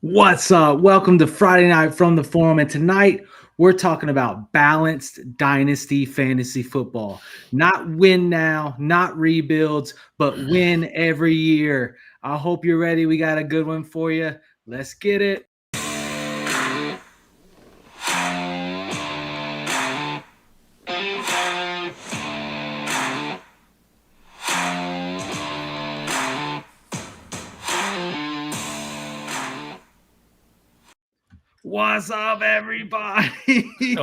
What's up? Welcome to Friday Night from the Forum. And tonight we're talking about balanced dynasty fantasy football. Not win now, not rebuilds, but win every year. I hope you're ready. We got a good one for you. Let's get it. What's up, everybody?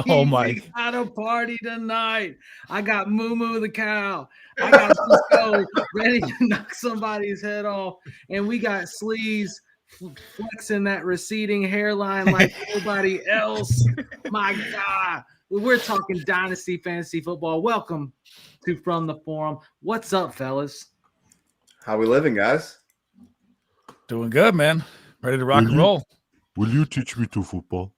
Oh my! We got a party tonight. I got Moo Moo the cow. I got Cisco ready to knock somebody's head off, and we got Sleaze flexing that receding hairline like nobody else. My God, we're talking dynasty fantasy football. Welcome to From the Forum. What's up, fellas? How we living, guys? Doing good, man. Ready to rock and roll. Will you teach me to football?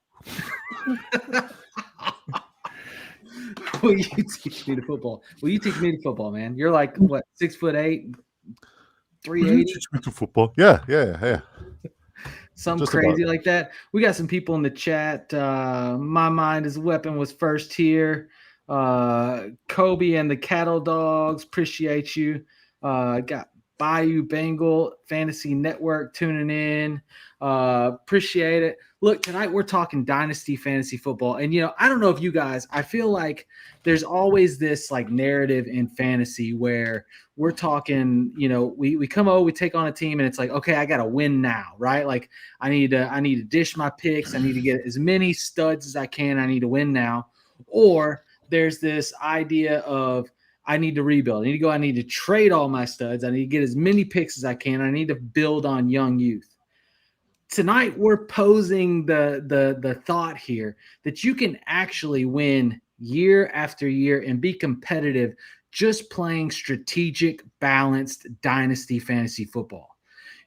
Will you teach me to football? Will you teach me to football, man? You're like what, 6'8", Will you 380, teach me to football? Yeah. something Just crazy about. like that. We got some people in the chat. My mind as a weapon was first here. Kobe and the Cattle Dogs, appreciate you. Got Bayou Bengal Fantasy Network tuning in. Appreciate it. Look, tonight we're talking dynasty fantasy football. And, I don't know if you guys, I feel like there's always this like narrative in fantasy where we're talking, we come over, we take on a team and it's like, okay, I got to win now, right? Like I need to dish my picks. I need to get as many studs as I can. I need to win now. Or there's this idea of, I need to rebuild. I need to trade all my studs. I need to get as many picks as I can. I need to build on young youth. Tonight, we're posing the thought here that you can actually win year after year and be competitive just playing strategic, balanced dynasty fantasy football.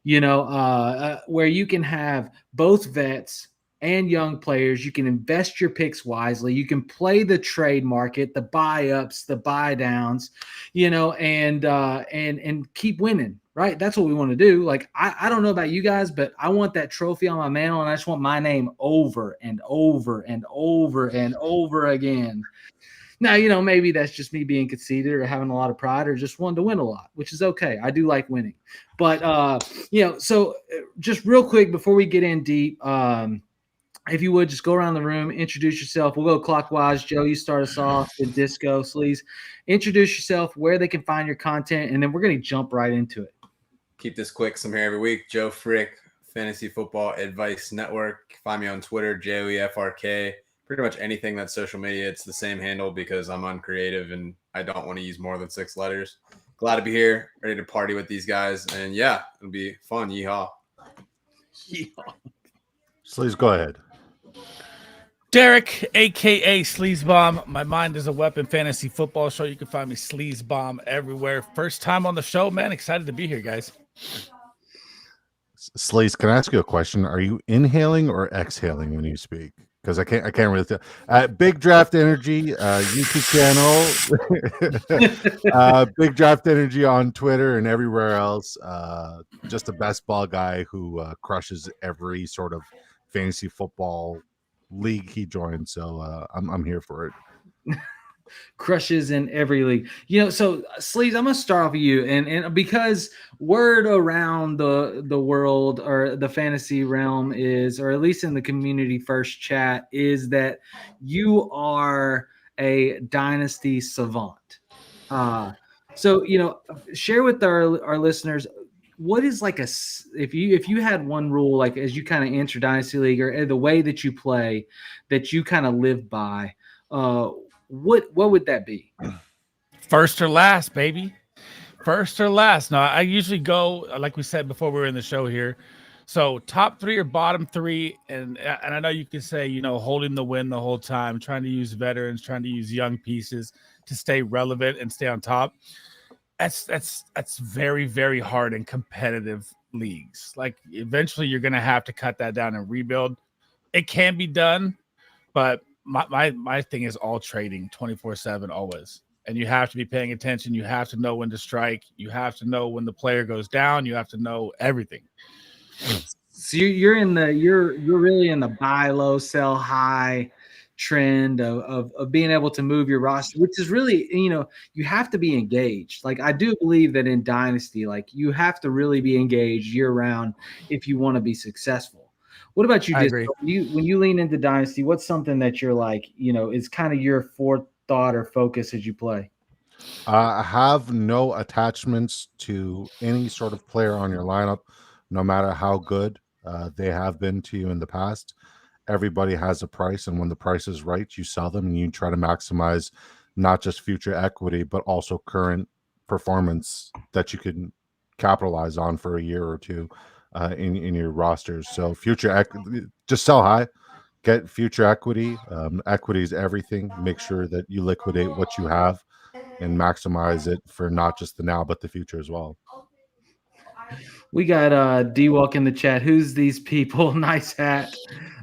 Where you can have both vets and young players. You can invest your picks wisely. You can play the trade market, the buy ups, the buy downs, and keep winning. Right. That's what we want to do. Like, I don't know about you guys, but I want that trophy on my mantle, and I just want my name over and over and over and over again. Now, maybe that's just me being conceited or having a lot of pride or just wanting to win a lot, which is okay. I do like winning. But, so just real quick before we get in deep, if you would, just go around the room, introduce yourself. We'll go clockwise. Joe, you start us off. Then Disco, Sleaze. Introduce yourself, where they can find your content, and then we're going to jump right into it. Keep this quick. I'm here every week. Joe Frick, Fantasy Football Advice Network. Find me on Twitter, JOEFRK. Pretty much anything that's social media, it's the same handle because I'm uncreative and I don't want to use more than 6 letters. Glad to be here, ready to party with these guys. And yeah, it'll be fun. Yeehaw. Yeehaw. Sleaze, go ahead. Derek, a.k.a. Sleazebomb. My Mind is a Weapon fantasy football show. You can find me Sleazebomb everywhere. First time on the show, man. Excited to be here, guys. Sleaze, can I ask you a question? Are you inhaling or exhaling when you speak? Because I can't really tell. Big Draft Energy YouTube channel. Big Draft Energy on Twitter and everywhere else. Just a best ball guy who crushes every sort of fantasy football league he joined. So I'm here for it. Crushes in every league. So Sleaze, I'm gonna start off with you, and because word around the world or the fantasy realm is, or at least in the community first chat, is that you are a dynasty savant. So share with our listeners, what is like if you had one rule, like as you kind of enter dynasty league or the way that you play that you kind of live by, what would that be? First or last, baby. First or last. No, I usually go, like we said before we were in the show here. So top 3 or bottom 3. And I know you could say, holding the win the whole time, trying to use veterans, trying to use young pieces to stay relevant and stay on top. That's very, very hard in competitive leagues. Like eventually you're going to have to cut that down and rebuild. It can be done, but my thing is all trading 24/7 always. And you have to be paying attention. You have to know when to strike. You have to know when the player goes down. You have to know everything. So you're really in the buy low, sell high trend of being able to move your roster, which is really, you have to be engaged. Like, I do believe that in Dynasty, like, you have to really be engaged year round if you want to be successcial. What about you, I Disco? agree. When you lean into Dynasty, what's something that you're like, is kind of your forethought or focus as you play? I have no attachments to any sort of player on your lineup, no matter how good they have been to you in the past. Everybody has a price, and when the price is right, you sell them and you try to maximize not just future equity, but also current performance that you can capitalize on for a year or two in your rosters. So just sell high, get future equity. Equity is everything. Make sure that you liquidate what you have and maximize it for not just the now but the future as well. We got D-Walk in the chat. Who's these people? Nice hat.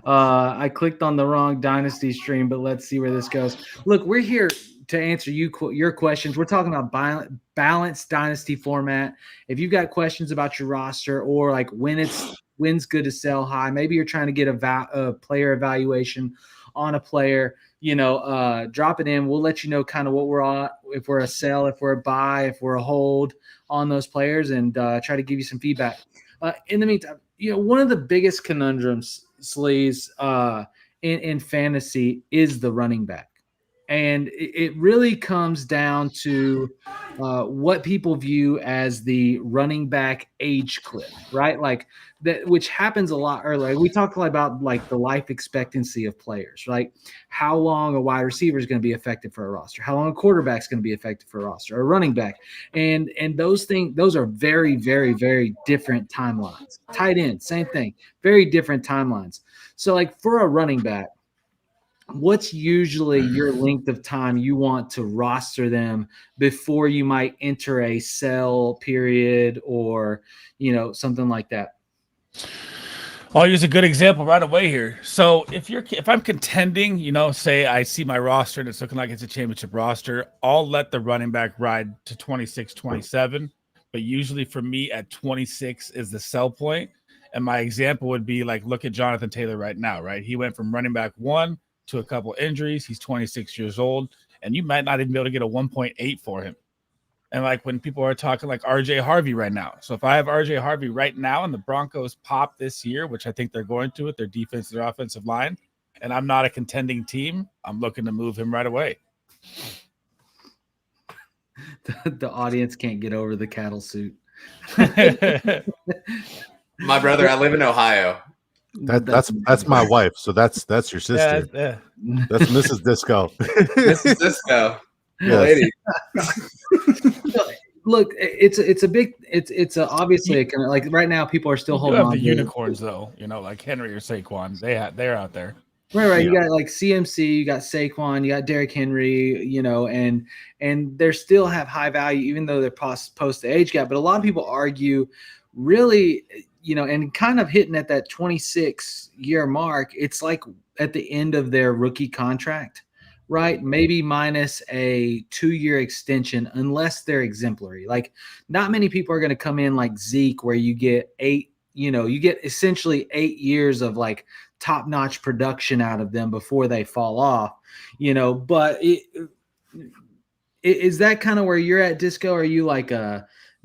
I clicked on the wrong Dynasty stream, but let's see where this goes. Look, we're here to answer your questions. We're talking about balanced Dynasty format. If you've got questions about your roster or like when's good to sell high, maybe you're trying to get a player evaluation on a player, drop it in. We'll let you know kind of what we're on, if we're a sell, if we're a buy, if we're a hold on those players, and try to give you some feedback. In the meantime, one of the biggest conundrums, Sleaze, in fantasy is the running back. And it really comes down to what people view as the running back age cliff, right? Like that, which happens a lot earlier. We talked about like the life expectancy of players, right? How long a wide receiver is going to be effective for a roster, how long a quarterback is going to be effective for a roster, or a running back, and those are very, very, very different timelines. Tight end, same thing, very different timelines. So, like for a running back, what's usually your length of time you want to roster them before you might enter a sell period or, something like that? I'll use a good example right away here. So if I'm contending, say I see my roster and it's looking like it's a championship roster, I'll let the running back ride to 26, 27. But usually for me at 26 is the sell point. And my example would be like, look at Jonathan Taylor right now, right? He went from running back 1 to a couple injuries. He's 26 years old, and you might not even be able to get a 1.8 for him. And like when people are talking like RJ Harvey right now. So if I have RJ Harvey right now and the Broncos pop this year, which I think they're going to with their defense, their offensive line, and I'm not a contending team, I'm looking to move him right away. The audience can't get over the cattle suit. My brother, I live in Ohio. That's my wife. So that's your sister. Yeah. That's Mrs. Disco. Mrs. Disco. Yes. Lady. Look, it's obviously like right now people are still holding on the to unicorns though, like Henry or Saquon. They're out there. Right. Yeah. You got like CMC, you got Saquon, you got Derrick Henry, and they still have high value, even though they're post the age gap. But a lot of people argue really, and kind of hitting at that 26-year mark, it's like at the end of their rookie contract, right? Maybe minus a 2-year extension, unless they're exemplary. Like not many people are going to come in like Zeke, where you get you get essentially 8 years of like top-notch production out of them before they fall off, but is that kind of where you're at, Disco? Are you like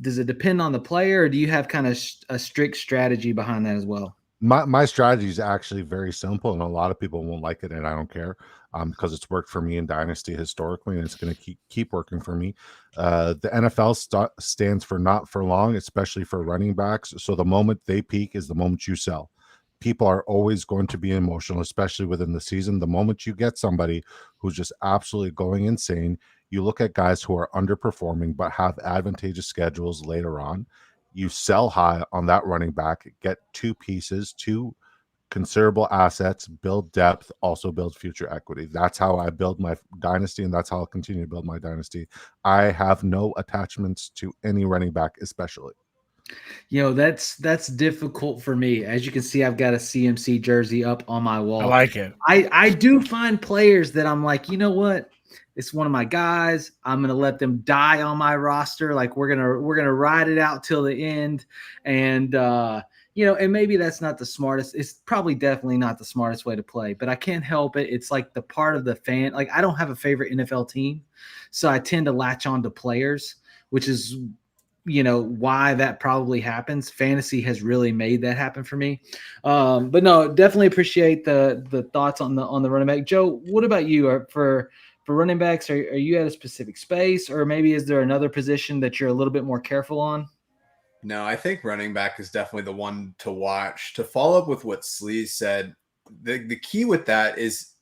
does it depend on the player, or do you have kind of a strict strategy behind that as well? My strategy is actually very simple, and a lot of people won't like it, and I don't care, because it's worked for me in Dynasty historically, and it's going to keep working for me. The NFL stands for not for long, especially for running backs. So the moment they peak is the moment you sell. People are always going to be emotional, especially within the season. The moment you get somebody who's just absolutely going insane, you look at guys who are underperforming but have advantageous schedules later on. You sell high on that running back, get 2 pieces, 2 considerable assets, build depth, also build future equity. That's how I build my dynasty, and that's how I'll continue to build my dynasty. I have no attachments to any running back, especially. That's difficult for me. As you can see, I've got a CMC jersey up on my wall. I like it. I do find players that I'm like, you know what? It's one of my guys. I'm gonna let them die on my roster. Like we're gonna ride it out till the end. And and maybe that's not the smartest. It's probably definitely not the smartest way to play, but I can't help it. It's like the part of the fan. Like, I don't have a favorite NFL team, so I tend to latch on to players, which is, why that probably happens. Fantasy has really made that happen for me. But no, definitely appreciate the thoughts on the running back. Joe, what about you? For running backs, are you at a specific space, or maybe is there another position that you're a little bit more careful on? No, I think running back is definitely the one to watch. To follow up with what Sleaze said, the key with that is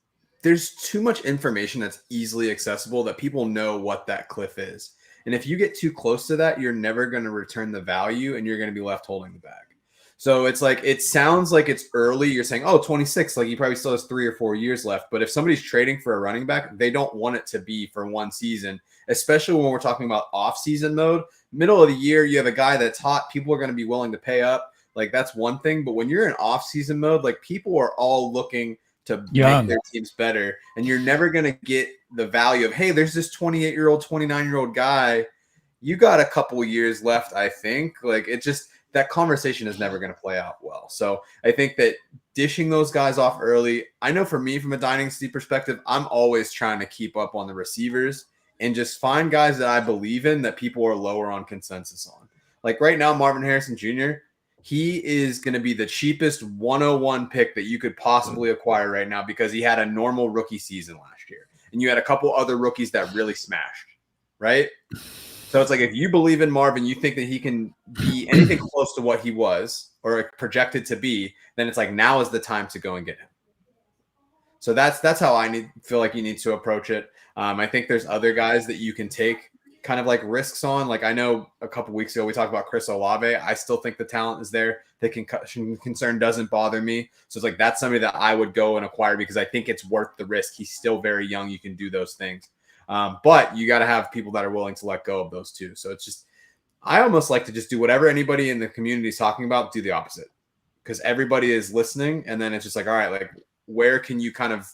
there's too much information that's easily accessible that people know what that cliff is. And if you get too close to that, you're never going to return the value and you're going to be left holding the bag. So it's like, it sounds like it's early. You're saying, 26, like he probably still has 3 or 4 years left. But if somebody's trading for a running back, they don't want it to be for one season, especially when we're talking about off-season mode. Middle of the year, you have a guy that's hot. People are going to be willing to pay up. Like, that's one thing. But when you're in off-season mode, like, people are all looking to make their teams better. And you're never going to get the value of, hey, there's this 28-year-old, 29-year-old guy. You got a couple years left, I think. Like, it just – that conversation is never going to play out well. So I think that dishing those guys off early, I know for me from a dynasty perspective, I'm always trying to keep up on the receivers and just find guys that I believe in that people are lower on consensus on. Like right now, Marvin Harrison Jr., he is going to be the cheapest 101 pick that you could possibly acquire right now because he had a normal rookie season last year. And you had a couple other rookies that really smashed, right? So it's like, if you believe in Marvin, you think that he can be anything close to what he was or projected to be, then it's like, now is the time to go and get him. So that's how I feel like you need to approach it. I think there's other guys that you can take kind of like risks on. Like, I know a couple weeks ago we talked about Chris Olave. I still think the talent is there. The concussion concern doesn't bother me. So it's like, that's somebody that I would go and acquire because I think it's worth the risk. He's still very young. You can do those things. But you got to have people that are willing to let go of those too. So it's just, I almost like to just do whatever anybody in the community is talking about, do the opposite, because everybody is listening. And then it's just like, all right, like, where can you kind of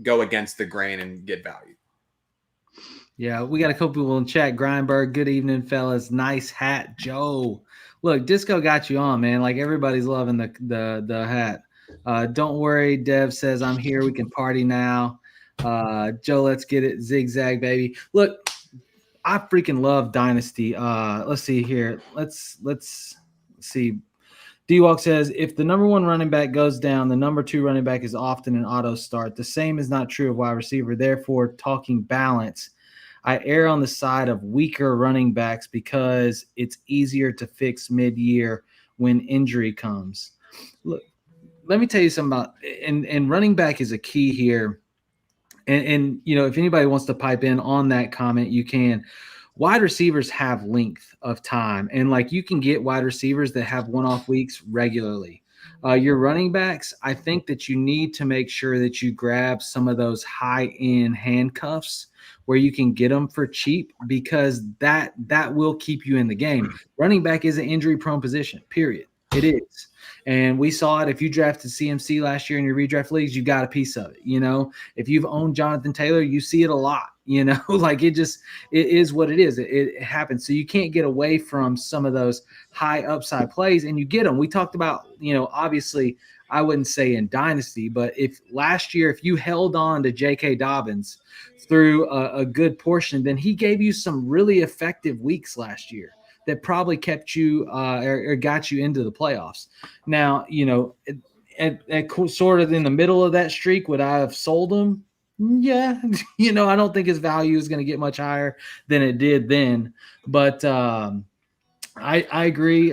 go against the grain and get value? Yeah, we got a couple people in chat. Grindberg, good evening, fellas. Nice hat, Joe. Look, Disco got you on, man. Like, everybody's loving the hat. Don't worry, Dev says, I'm here. We can party now. Joe, let's get it. Zigzag, baby. Look, I freaking love Dynasty. Let's see here. Let's see. D-Walk says, if the number one running back goes down, the number two running back is often an auto start. The same is not true of wide receiver. Therefore, talking balance, I err on the side of weaker running backs because it's easier to fix mid-year when injury comes. Look, let me tell you something about, and running back is a key here. And if anybody wants to pipe in on that comment, you can. Wide receivers have length of time, and like, you can get wide receivers that have one-off weeks regularly. Your running backs, I think that you need to make sure that you grab some of those high-end handcuffs where you can get them for cheap, because that will keep you in the game. Running back is an injury-prone position, period. It is. And we saw it. If you drafted CMC last year in your redraft leagues, you got a piece of it. If you've owned Jonathan Taylor, you see it a lot. Like, it is what it is. It happens. So you can't get away from some of those high upside plays, and you get them. We talked about, obviously, I wouldn't say in Dynasty, but if last year, if you held on to J.K. Dobbins through a good portion, then he gave you some really effective weeks last year that probably kept you or got you into the playoffs. Now, at sort of in the middle of that streak, would I have sold him? Yeah. I don't think his value is going to get much higher than it did then. But I agree.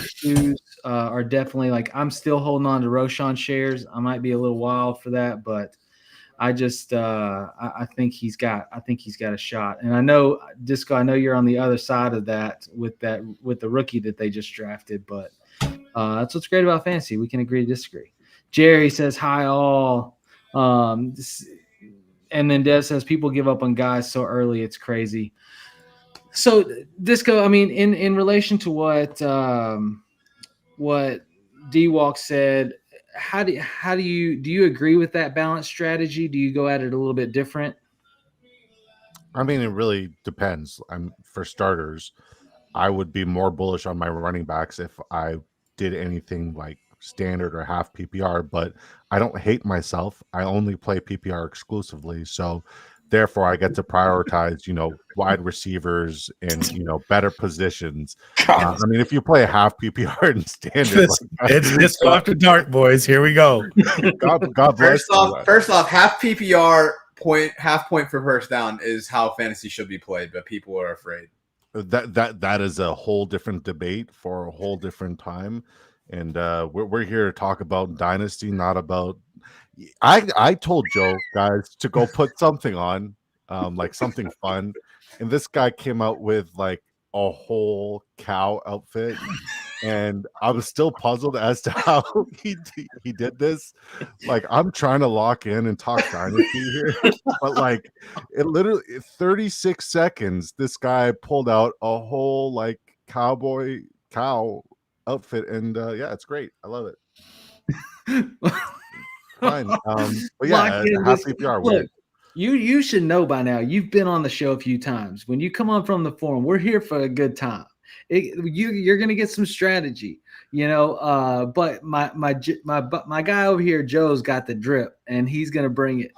Shoes are definitely, like, I'm still holding on to Roshan shares. I might be a little wild for that, but I just I think he's got a shot. And I know, Disco, I know you're on the other side of that with the rookie that they just drafted, but that's what's great about fantasy. We can agree to disagree. Jerry says, hi all. And then Des says, people give up on guys so early, it's crazy. So, Disco, I mean, in relation to what D-Walk said, how do you agree with that balanced strategy? Do you go at it a little bit different? I mean, it really depends. For starters, I would be more bullish on my running backs if I did anything like standard or half PPR, but I don't hate myself. I only play PPR exclusively. So therefore I get to prioritize, wide receivers and, better positions. I mean, if you play a half PPR and standard, It's disco after dark, boys. Here we go. God bless you. First off, half PPR half point for first down is how fantasy should be played, but people are afraid. That is a whole different debate for a whole different time, and we're here to talk about Dynasty, not about. I told Joe guys to go put something on, like something fun, and this guy came out with like a whole cow outfit. And I was still puzzled as to how he did this. Like, I'm trying to lock in and talk Dynasty here, but like, it literally 36 seconds. This guy pulled out a whole like cowboy cow outfit, and yeah, it's great. I love it. Fine, but yeah, half PPR weird. You should know by now. You've been on the show a few times. When you come on from the forum, we're here for a good time. You're gonna get some strategy, but my guy over here, Joe's got the drip, and he's gonna bring it.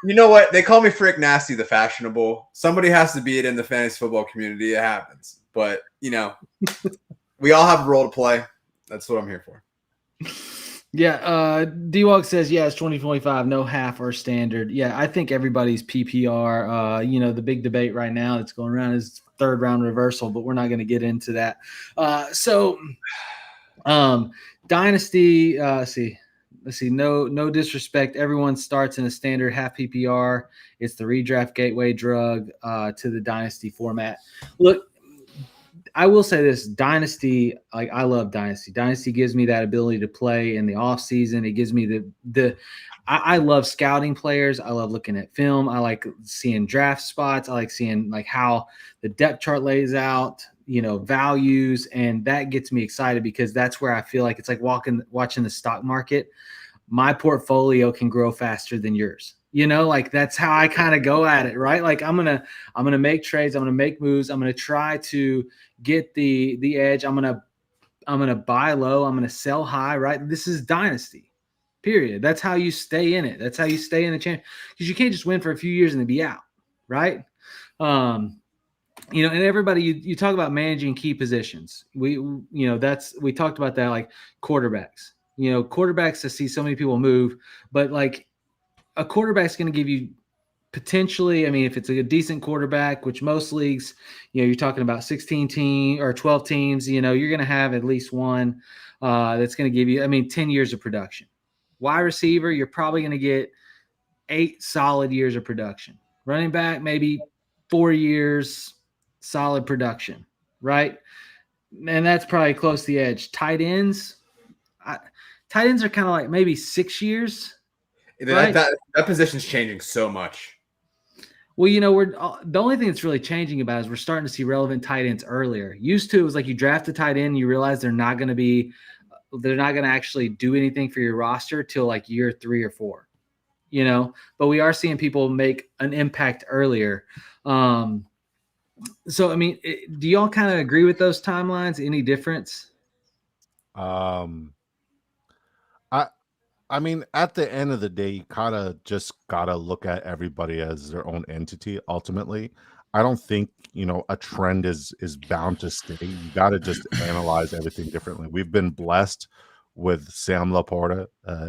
You know what? They call me Frick Nasty, the fashionable. Somebody has to be it in the fantasy football community. It happens, but we all have a role to play. That's what I'm here for. Yeah, D-Walk says, it's 2025, no half or standard. Yeah, I think everybody's PPR. The big debate right now that's going around is third round reversal, but we're not going to get into that. Dynasty, let's see, no disrespect. Everyone starts in a standard half PPR. It's the redraft gateway drug to the Dynasty format. Look, I will say this, Dynasty, like I love Dynasty. Dynasty gives me that ability to play in the off season. It gives me I love scouting players. I love looking at film. I like seeing draft spots. I like seeing like how the depth chart lays out, values, and that gets me excited because that's where I feel like it's like watching the stock market. My portfolio can grow faster than yours. Like that's how I kind of go at it, right? Like I'm gonna make trades, I'm gonna make moves, I'm gonna try to get the edge. I'm gonna buy low, I'm gonna sell high, right? This is Dynasty, period. That's how you stay in it. That's how you stay in the champ, because you can't just win for a few years and then be out, right? And everybody, you talk about managing key positions. We talked about that, like quarterbacks. Quarterbacks, I see so many people move, but like a quarterback's going to give you potentially, I mean, if it's a decent quarterback, which most leagues, you're talking about 16 teams or 12 teams, you're going to have at least one that's going to give you, 10 years of production. Wide receiver, you're probably going to get 8 solid years of production. Running back, maybe 4 years solid production, right? And that's probably close to the edge. Tight ends are kind of like maybe 6 years. Right? That position's changing so much. Well, the only thing that's really changing about it is we're starting to see relevant tight ends earlier. Used to, it was like you draft a tight end and you realize they're not going to actually do anything for your roster till like year 3 or 4, but we are seeing people make an impact earlier. So, do y'all kind of agree with those timelines? Any difference? I mean, at the end of the day, you kind of just got to look at everybody as their own entity. Ultimately, I don't think, a trend is bound to stay. You got to just analyze everything differently. We've been blessed with Sam Laporta,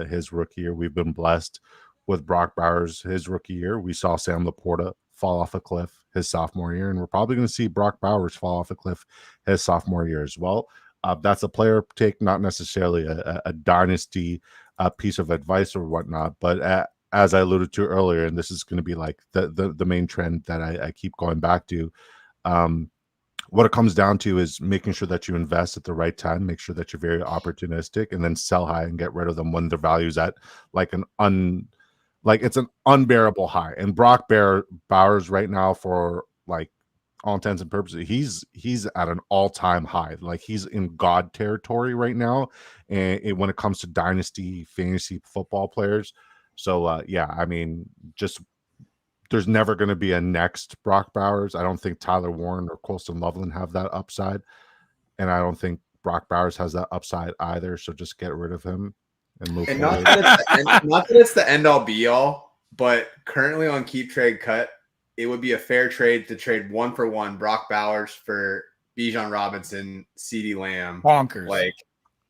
his rookie year. We've been blessed with Brock Bowers, his rookie year. We saw Sam Laporta fall off a cliff his sophomore year, and we're probably going to see Brock Bowers fall off a cliff his sophomore year as well. That's a player take, not necessarily a dynasty piece of advice or whatnot, but as I alluded to earlier, and this is going to be like the main trend that I keep going back to, what it comes down to is making sure that you invest at the right time, make sure that you're very opportunistic, and then sell high and get rid of them when their value's at like it's an unbearable high. And Brock Bowers right now, for like all intents and purposes, he's at an all-time high. Like he's in God territory right now, and when it comes to dynasty fantasy football players. So just there's never going to be a next Brock Bowers. I don't think Tyler Warren or Colston Loveland have that upside, and I don't think Brock Bowers has that upside either. So just get rid of him and move And forward. not that it's the end all be all, but currently on Keep Trade Cut, it would be a fair trade to trade 1-for-1 Brock Bowers for Bijan Robinson, CeeDee Lamb. Bonkers. Like,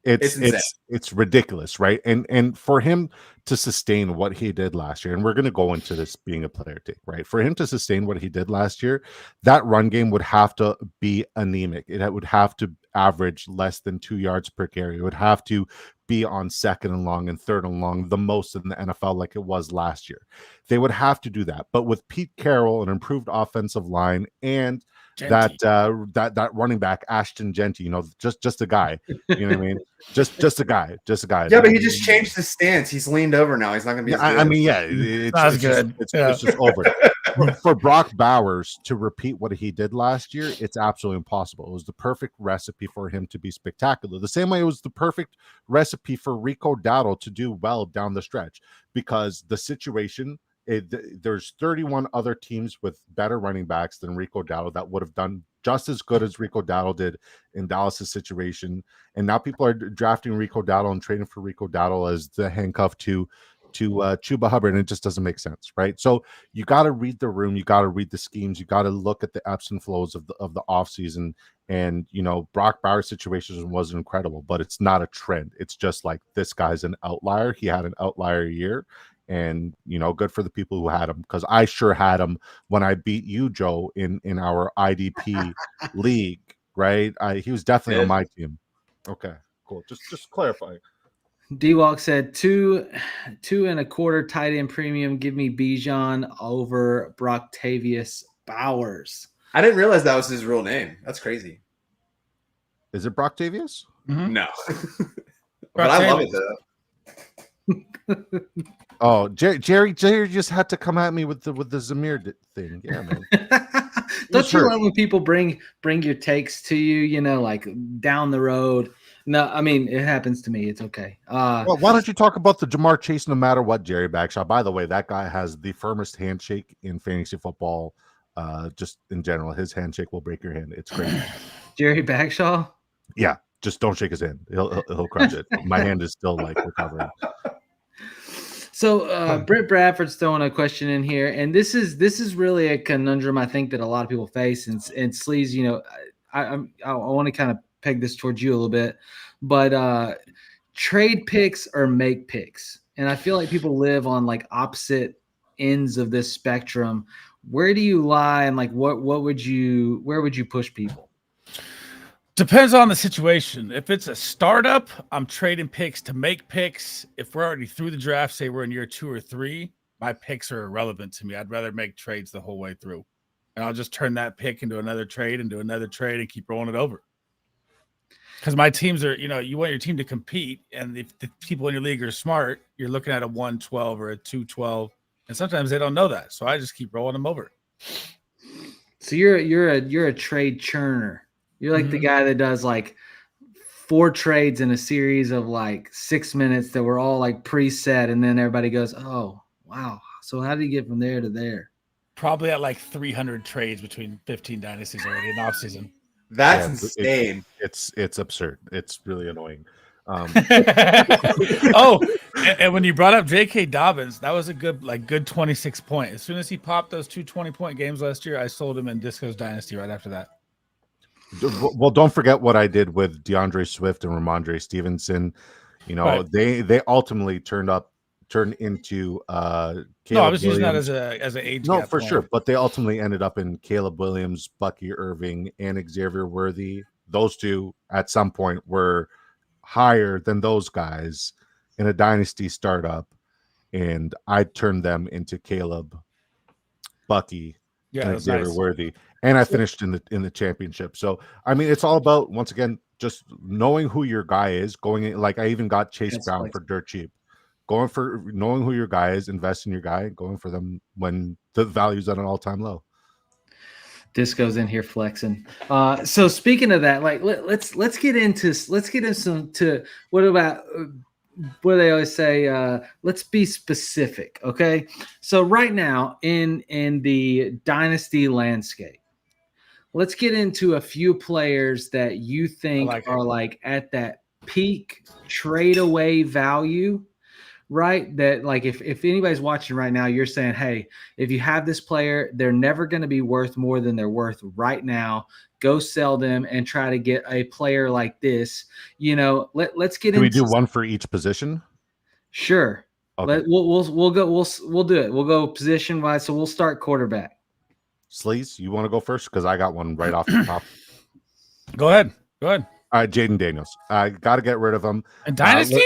It's ridiculous, right? And for him to sustain what he did last year, and we're going to go into this being a player take, right? For him to sustain what he did last year, that run game would have to be anemic. It would have to average less than 2 yards per carry. It would have to be on second and long and third and long, the most in the NFL, like it was last year. They would have to do that. But with Pete Carroll, an improved offensive line, and that running back Ashton Genty, just a guy, you know what I mean? Just a guy. Yeah, but he just changed his stance. He's leaned over now. He's not going to be. I mean, yeah, it's good. It's just over. For Brock Bowers to repeat what he did last year, it's absolutely impossible. It was the perfect recipe for him to be spectacular. The same way it was the perfect recipe for Rico Dowdle to do well down the stretch, because the situation. There's 31 other teams with better running backs than Rico Dowdle that would have done just as good as Rico Dowdle did in Dallas's situation. And now people are drafting Rico Dowdle and trading for Rico Dowdle as the handcuff to Chuba Hubbard, and it just doesn't make sense, right? So you got to read the room, you got to read the schemes, you got to look at the ebbs and flows of the offseason. And Brock Bowers' situation was incredible, but it's not a trend. It's just like, this guy's an outlier. He had an outlier year. And good for the people who had him, because I sure had him when I beat you, Joe, in our IDP league, right? He was definitely on my team. Okay, cool. Just clarifying. D-Walk said 2.25 tight end premium. Give me Bijan over Brocktavius Bowers. I didn't realize that was his real name. That's crazy. Is it Brocktavius? Mm-hmm. No, but I love it though. Oh, Jerry just had to come at me with the Zamir thing. Yeah, man. Don't you love when people bring your takes to you? Like down the road. No, I mean, it happens to me. It's okay. Well, why don't you talk about the Jamar Chase no matter what, Jerry Bagshaw? By the way, that guy has the firmest handshake in fantasy football. Just in general, his handshake will break your hand. It's great. Jerry Bagshaw? Yeah, just don't shake his hand. He'll crush it. My hand is still like recovering. So Britt Bradford's throwing a question in here, and this is really a conundrum I think that a lot of people face. And Sleaze, I want to kind of peg this towards you a little bit, but trade picks or make picks, and I feel like people live on like opposite ends of this spectrum. Where do you lie, and like where would you push people? Depends on the situation. If it's a startup, I'm trading picks to make picks. If we're already through the draft, say we're in year 2 or 3, my picks are irrelevant to me. I'd rather make trades the whole way through. And I'll just turn that pick into another trade and keep rolling it over. Because my teams are, you want your team to compete. And if the people in your league are smart, you're looking at a 1-12 or a 2-12. And sometimes they don't know that. So I just keep rolling them over. So you're a trade churner. You're like the guy that does like 4 trades in a series of like 6 minutes that were all like preset, and then everybody goes, "Oh, wow! So how did you get from there to there?" Probably at like 300 trades between 15 dynasties already in the offseason. That's insane. It's absurd. It's really annoying. Oh, and when you brought up J.K. Dobbins, that was a good 26 point. As soon as he popped those 2 20-point games last year, I sold him in Disco's Dynasty right after that. Well, don't forget what I did with DeAndre Swift and Ramondre Stevenson. Right. They ultimately turned into Caleb no, I was using that Williams. as an age. No, gap for plan. sure. But they ultimately ended up in Caleb Williams, Bucky Irving, and Xavier Worthy. Those two at some point were higher than those guys in a dynasty startup, and I turned them into Caleb, Bucky, and Xavier Worthy. And I finished in the championship. So I mean, it's all about, once again, just knowing who your guy is. Going in, like I even got Chase Brown for dirt cheap. Going for knowing who your guy is, invest in your guy, going for them when the value's at an all-time low. Disco's in here flexing. So speaking of that, like let's get into what about what they always say, let's be specific. Okay. So right now in the dynasty landscape, let's get into a few players that you think are like at that peak trade away value, right? That like if anybody's watching right now, you're saying, hey, if you have this player, they're never going to be worth more than they're worth right now. Go sell them and try to get a player like this. You know, let's get into. We do one for each position? Sure. Okay. We'll do it. We'll go position wise. So we'll start quarterback. Sleaze, you want to go first? Because I got one right off the top. Go ahead. All right, Jaden Daniels. I got to get rid of him. In Dynasty?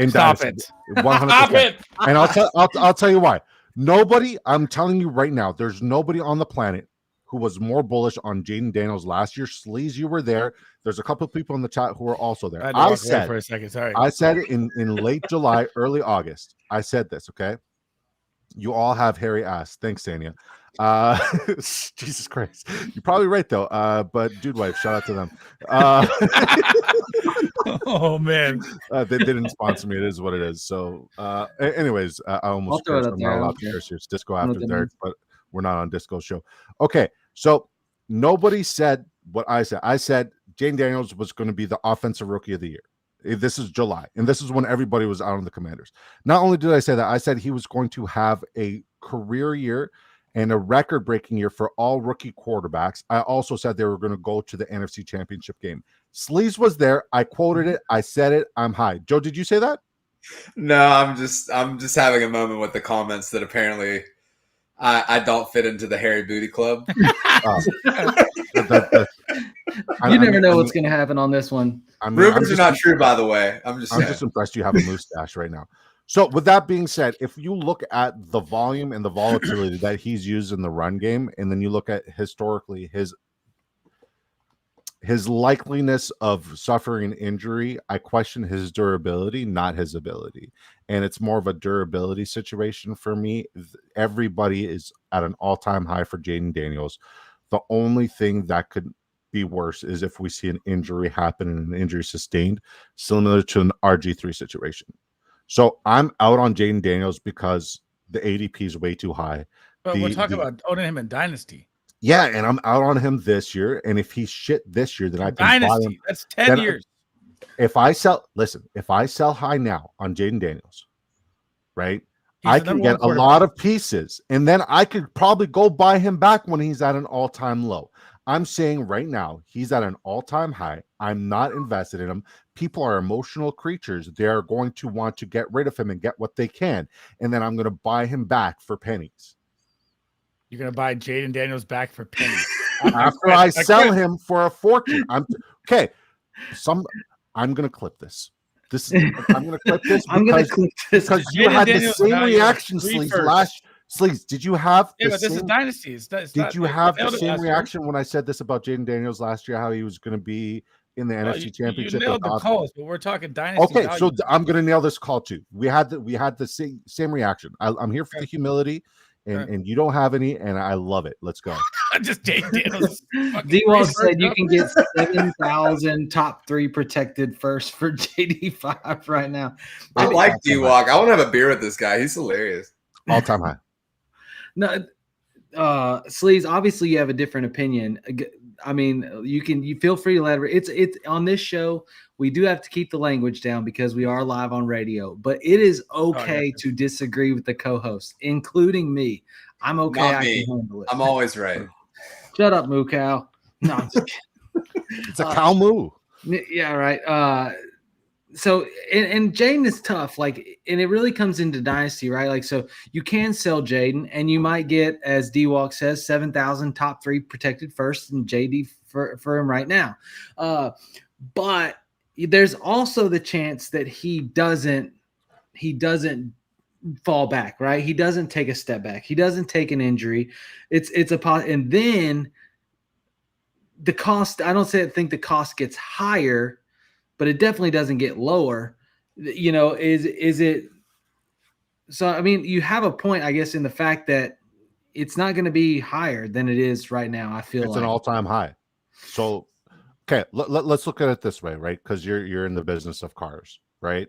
Stop Dynasty. It. 100%. Stop it. And I'll tell you why. Nobody, I'm telling you right now, there's nobody on the planet who was more bullish on Jaden Daniels last year. Sleaze, you were there. There's a couple of people in the chat who were also there. I said for a second. Sorry. I said it in late July, early August. I said this, okay? You all have hairy ass. Thanks, Sania. Jesus Christ. You're probably right, though. But Dude Wife, shout out to them. Oh, man. They didn't sponsor me. It is what it is. So, anyways, I almost cursed. I'm not allowed to curse here. It's Disco After Dark, but we're not on Disco Show. Okay, so nobody said what I said. I said Jaden Daniels was going to be the offensive rookie of the year. This is July, and this is when everybody was out on the Commanders. Not only did I say that, I said he was going to have a career year and a record-breaking year for all rookie quarterbacks. I also said they were going to go to the NFC Championship game. Sleaze was there. I quoted it. I said it. I'm high. Joe, did you say that? No, I'm just having a moment with the comments that apparently I don't fit into the hairy booty club. You never know what's going to happen on this one. Rumors are not true, by the way. I'm just impressed you have a mustache right now. So with that being said, if you look at the volume and the volatility that he's used in the run game, and then you look at historically his likeliness of suffering an injury, I question his durability, not his ability. And it's more of a durability situation for me. Everybody is at an all-time high for Jaden Daniels. The only thing that could be worse is if we see an injury happen and an injury sustained, similar to an RG3 situation. So I'm out on Jaden Daniels because the ADP is way too high. But we're talking about owning him in Dynasty. Yeah, and I'm out on him this year. And if he's shit this year, then I can Dynasty. buy him. That's 10 years. If I sell high now on Jaden Daniels, right? I can get a lot of pieces, and then I could probably go buy him back when he's at an all-time low. I'm saying right now, he's at an all-time high. I'm not invested in him. People are emotional creatures. They're going to want to get rid of him and get what they can. And then I'm going to buy him back for pennies. You're going to buy Jaden Daniels back for pennies? After I sell him for a fortune. I'm going to clip this. I'm going to clip this because you had the same reaction, Sleaze. Did you have? Yeah, but this is Dynasty. Did you have the same reaction when I said this about Jaden Daniels last year? How he was going to be in the NFC Championship? You nailed the calls, but we're talking Dynasty. Okay, so I'm going to nail this call too. We had the same reaction. I'm here for the humility, and you don't have any, and I love it. Let's go. Just Jaden Daniels. D-Wall said you can get 7,000 top 3 protected first for JD5 right now. I like D-Walk. I want to have a beer with this guy. He's hilarious. All-time high. No, Sleaze, obviously you have a different opinion. I mean, you feel free to let it. It's on this show. We do have to keep the language down because we are live on radio, but it is okay to disagree with the co-host, including me. I'm okay. I can handle it. I'm always right. Shut up, moo cow. No, it's a cow moo. Yeah, right. So and Jaden is tough, like, and it really comes into Dynasty, right? Like, so you can sell Jaden, and you might get, as D-Walk says, 7,000 top 3 protected first and JD for him right now. But there's also the chance that he doesn't fall back, right? He doesn't take a step back. He doesn't take an injury. And then the cost. I don't think the cost gets higher, but it definitely doesn't get lower. You know, is it? So, I mean, you have a point, I guess, in the fact that it's not going to be higher than it is right now. I feel it's an all-time high. So, okay, let's look at it this way, right? Because you're in the business of cars, right?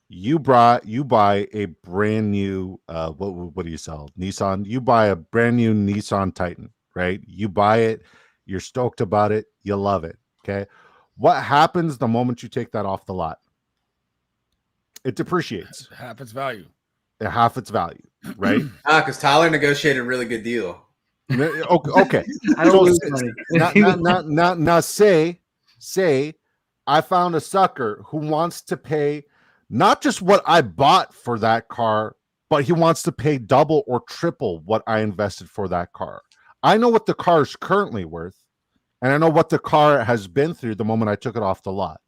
You buy a brand new what do you sell? Nissan. You buy a brand new Nissan Titan, right? You buy it, you're stoked about it, you love it. Okay. What happens the moment you take that off the lot? It depreciates Half its value. at half its value, right? Because Tyler negotiated a really good deal. Okay. I don't So lose money. now say I found a sucker who wants to pay not just what I bought for that car, but he wants to pay double or triple what I invested for that car. I know what the car is currently worth, and I know what the car has been through the moment I took it off the lot,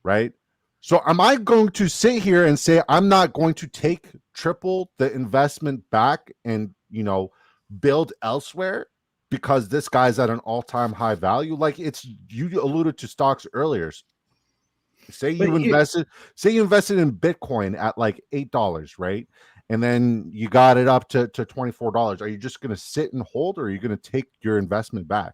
right? So am I going to sit here and say I'm not going to take triple the investment back and, build elsewhere because this guy's at an all-time high value? Like, it's, you alluded to stocks earlier. Say you invested in Bitcoin at like $8, right? And then you got it up to $24. Are you just going to sit and hold, or are you going to take your investment back?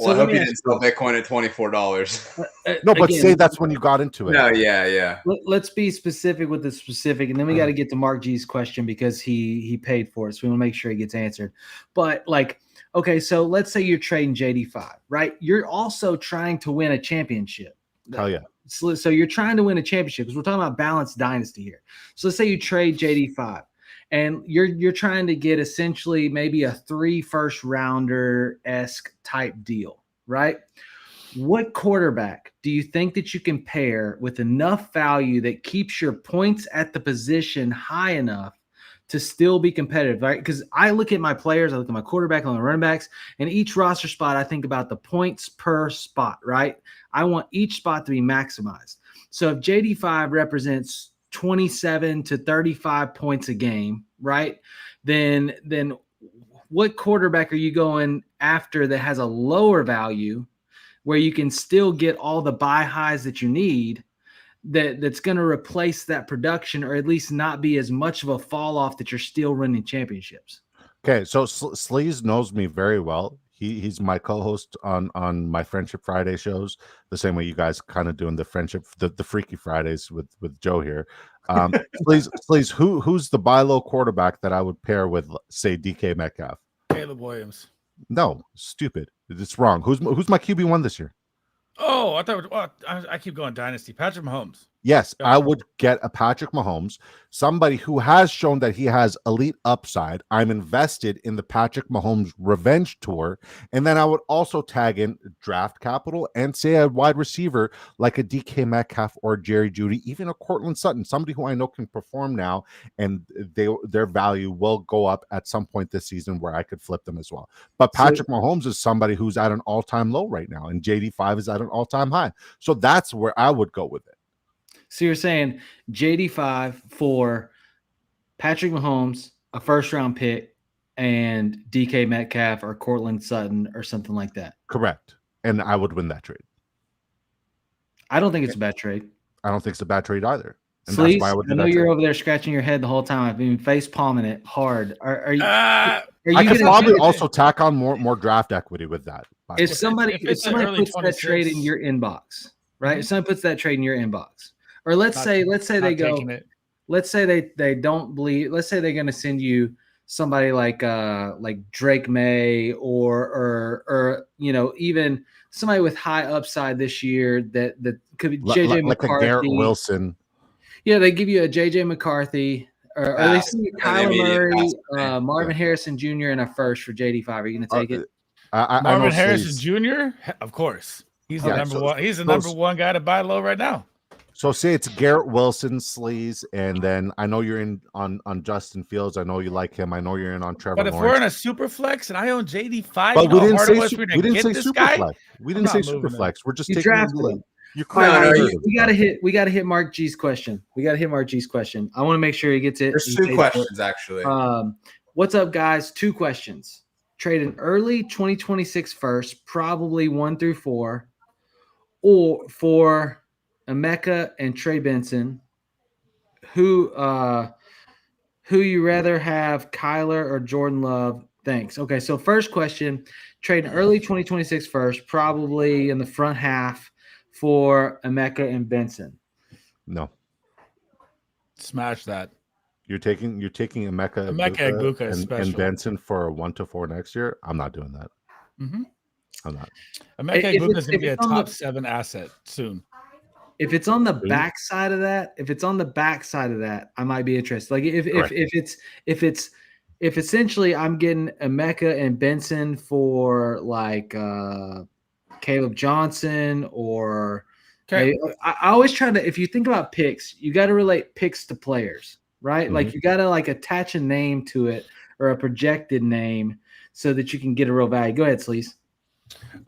Well, I hope you didn't sell Bitcoin at $24. No, but again, say that's when you got into it. No, yeah. Let's be specific with the specific, and then we got to get to Mark G's question because he paid for it, so we want to make sure he gets answered. But okay, so let's say you're trading JD5, right? You're also trying to win a championship. Hell yeah. So you're trying to win a championship because we're talking about balanced dynasty here. So let's say you trade JD5 and you're trying to get essentially maybe a 3 first rounder-esque type deal, right? What quarterback do you think that you can pair with enough value that keeps your points at the position high enough to still be competitive, right? Because I look at my players, I look at my quarterback and my running backs, and each roster spot, I think about the points per spot, right? I want each spot to be maximized. So if JD5 represents 27 to 35 points a game, right? Then what quarterback are you going after that has a lower value where you can still get all the buy highs that you need that's going to replace that production, or at least not be as much of a fall off that you're still running championships? Okay, so Sleaze knows me very well. He's my co-host on my Friendship Friday shows, the same way you guys kind of doing the Freaky Fridays with Joe here. Sleaze, who's the buy low quarterback that I would pair with, say, DK Metcalf? Caleb Williams. No, stupid. It's wrong. Who's my QB1 this year? Oh, I thought I keep going Dynasty. Patrick Mahomes. Yes, I would get a Patrick Mahomes, somebody who has shown that he has elite upside. I'm invested in the Patrick Mahomes revenge tour. And then I would also tag in draft capital and say a wide receiver like a DK Metcalf or Jerry Jeudy, even a Cortland Sutton, somebody who I know can perform now, and their value will go up at some point this season where I could flip them as well. But Patrick Mahomes is somebody who's at an all-time low right now, and JD5 is at an all-time high. So that's where I would go with it. So you're saying JD5 for Patrick Mahomes, a first round pick, and DK Metcalf or Cortland Sutton or something like that. Correct. And I would win that trade. I don't think it's a bad trade. I don't think it's a bad trade either. And Sleaze, that's why I would do I know that you're trade. over there scratching your head the whole time. I've been face palming it hard. Are you? I could probably also tack on more draft equity with that. If somebody puts that trade in your inbox, right? Mm-hmm. If somebody puts that trade in your inbox, or let's say they go, let's say they don't believe, let's say they're going to send you somebody like Drake May or even somebody with high upside this year that could be JJ McCarthy, like a Garrett Wilson. Yeah, they give you a JJ McCarthy, or they send you Kyler Murray, Marvin Harrison Jr. and a first for JD5. Are you going to take it? Marvin Harrison Jr. Of course, he's the number one. He's the number one guy to buy low right now. So say it's Garrett Wilson, Sleaze, and then I know you're in on Justin Fields. I know you like him. I know you're in on Trevor But if Lawrence. we're in a super flex and I own JD5, but we didn't say super guy? flex. We didn't say super flex. We're just taking drafted him. We got to hit Mark G's question. I want to make sure he gets it. There's 2 questions actually. What's up, guys? 2 questions. Trade an early 2026 first, probably 1 through 4, or for Emeka and Trey Benson. Who you rather have, Kyler or Jordan Love? Thanks. Okay, so first question, trade an early 2026 first, probably in the front half, for Emeka and Benson. No. Smash that. You're taking Emeka Emeka Egbuka is and special. Benson for a 1-4 next year. I'm not doing that. Mm-hmm. I'm not. Emeka If Egbuka it's- is going to be a if it's on top the- 7 asset soon. If it's on the Really? back side of that, I might be interested. Like Correct. if essentially I'm getting Emeka and Benson for like Caleb Johnson or Okay. I always try to, if you think about picks, you got to relate picks to players, right? Like you got to like attach a name to it or a projected name so that you can get a real value. Go ahead, Sleaze.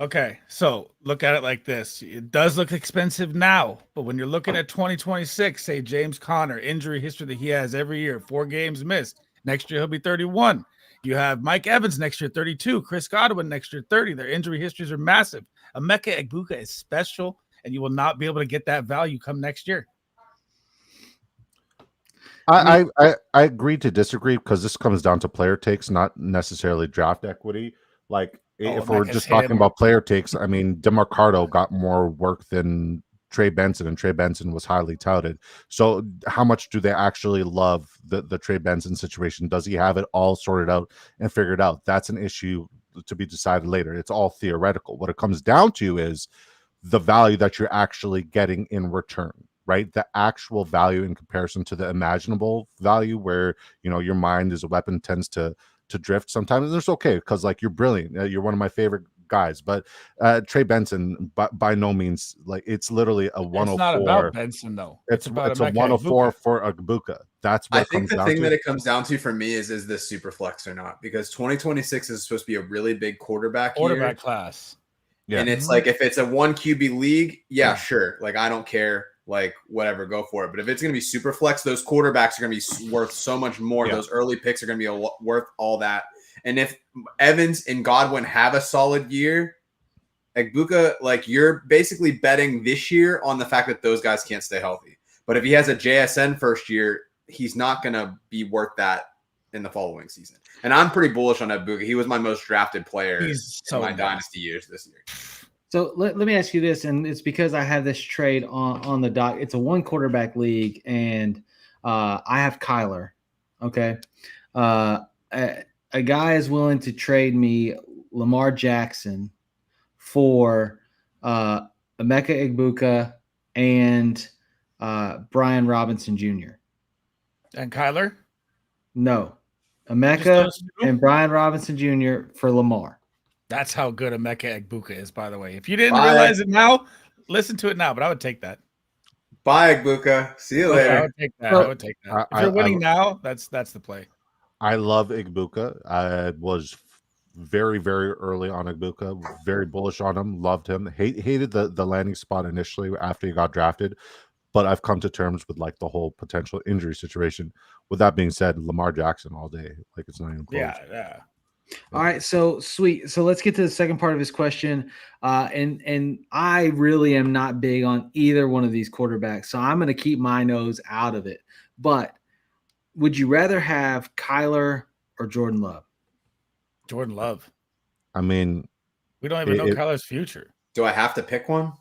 Okay, so look at it like this. It does look expensive now, but when you're looking at 2026, say James Conner, injury history that he has every year, 4 games missed. Next year, he'll be 31. You have Mike Evans next year, 32. Chris Godwin next year, 30. Their injury histories are massive. Emeka Egbuka is special, and you will not be able to get that value come next year. I agree to disagree because this comes down to player takes, not necessarily draft equity. Like if we're just talking about player takes, I mean, DeMarcado got more work than Trey Benson, and Trey Benson was highly touted. So how much do they actually love the Trey Benson situation? Does he have it all sorted out and figured out? That's an issue to be decided later. It's all theoretical. What it comes down to is the value that you're actually getting in return, right? The actual value in comparison to the imaginable value, where your mind as a weapon tends to drift sometimes. And it's okay because like you're brilliant, you're one of my favorite guys, but Trey Benson by no means, like it's literally a 104. It's not about Benson though. It's about a 104 for Egbuka. That's what I think the thing that it comes down to for me is this super flex or not, because 2026 is supposed to be a really big quarterback year. Class. Yeah. And it's like, if it's a 1 QB league, yeah, sure. Like, I don't care. Like, whatever, go for it. But if it's going to be super flex, those quarterbacks are going to be worth so much more. Yeah. Those early picks are going to be worth all that. And if Evans and Godwin have a solid year, Egbuka, like, you're basically betting this year on the fact that those guys can't stay healthy. But if he has a JSN first year, he's not going to be worth that in the following season. And I'm pretty bullish on Egbuka. He was my most drafted player in my dynasty years this year. So let me ask you this, and it's because I have this trade on the dock. It's a 1 quarterback league, and I have Kyler. Okay. A guy is willing to trade me Lamar Jackson for Emeka Egbuka and Brian Robinson Jr. And Kyler? No. Emeka and Brian Robinson Jr. for Lamar. That's how good Emeka Egbuka is, by the way. If you didn't realize it now, listen to it now, but I would take that. Bye, Egbuka. See you later. I would take that. I would take that. If you're winning now, that's the play. I love Egbuka. I was very, very early on Egbuka, very bullish on him, loved him. Hated the landing spot initially after he got drafted, but I've come to terms with like the whole potential injury situation. With that being said, Lamar Jackson all day. Like, it's not even close. Yeah. All right, so sweet. So let's get to the second part of his question. And I really am not big on either one of these quarterbacks, so I'm going to keep my nose out of it. But would you rather have Kyler or Jordan Love? Jordan Love. I mean, we don't even know Kyler's future. Do I have to pick one?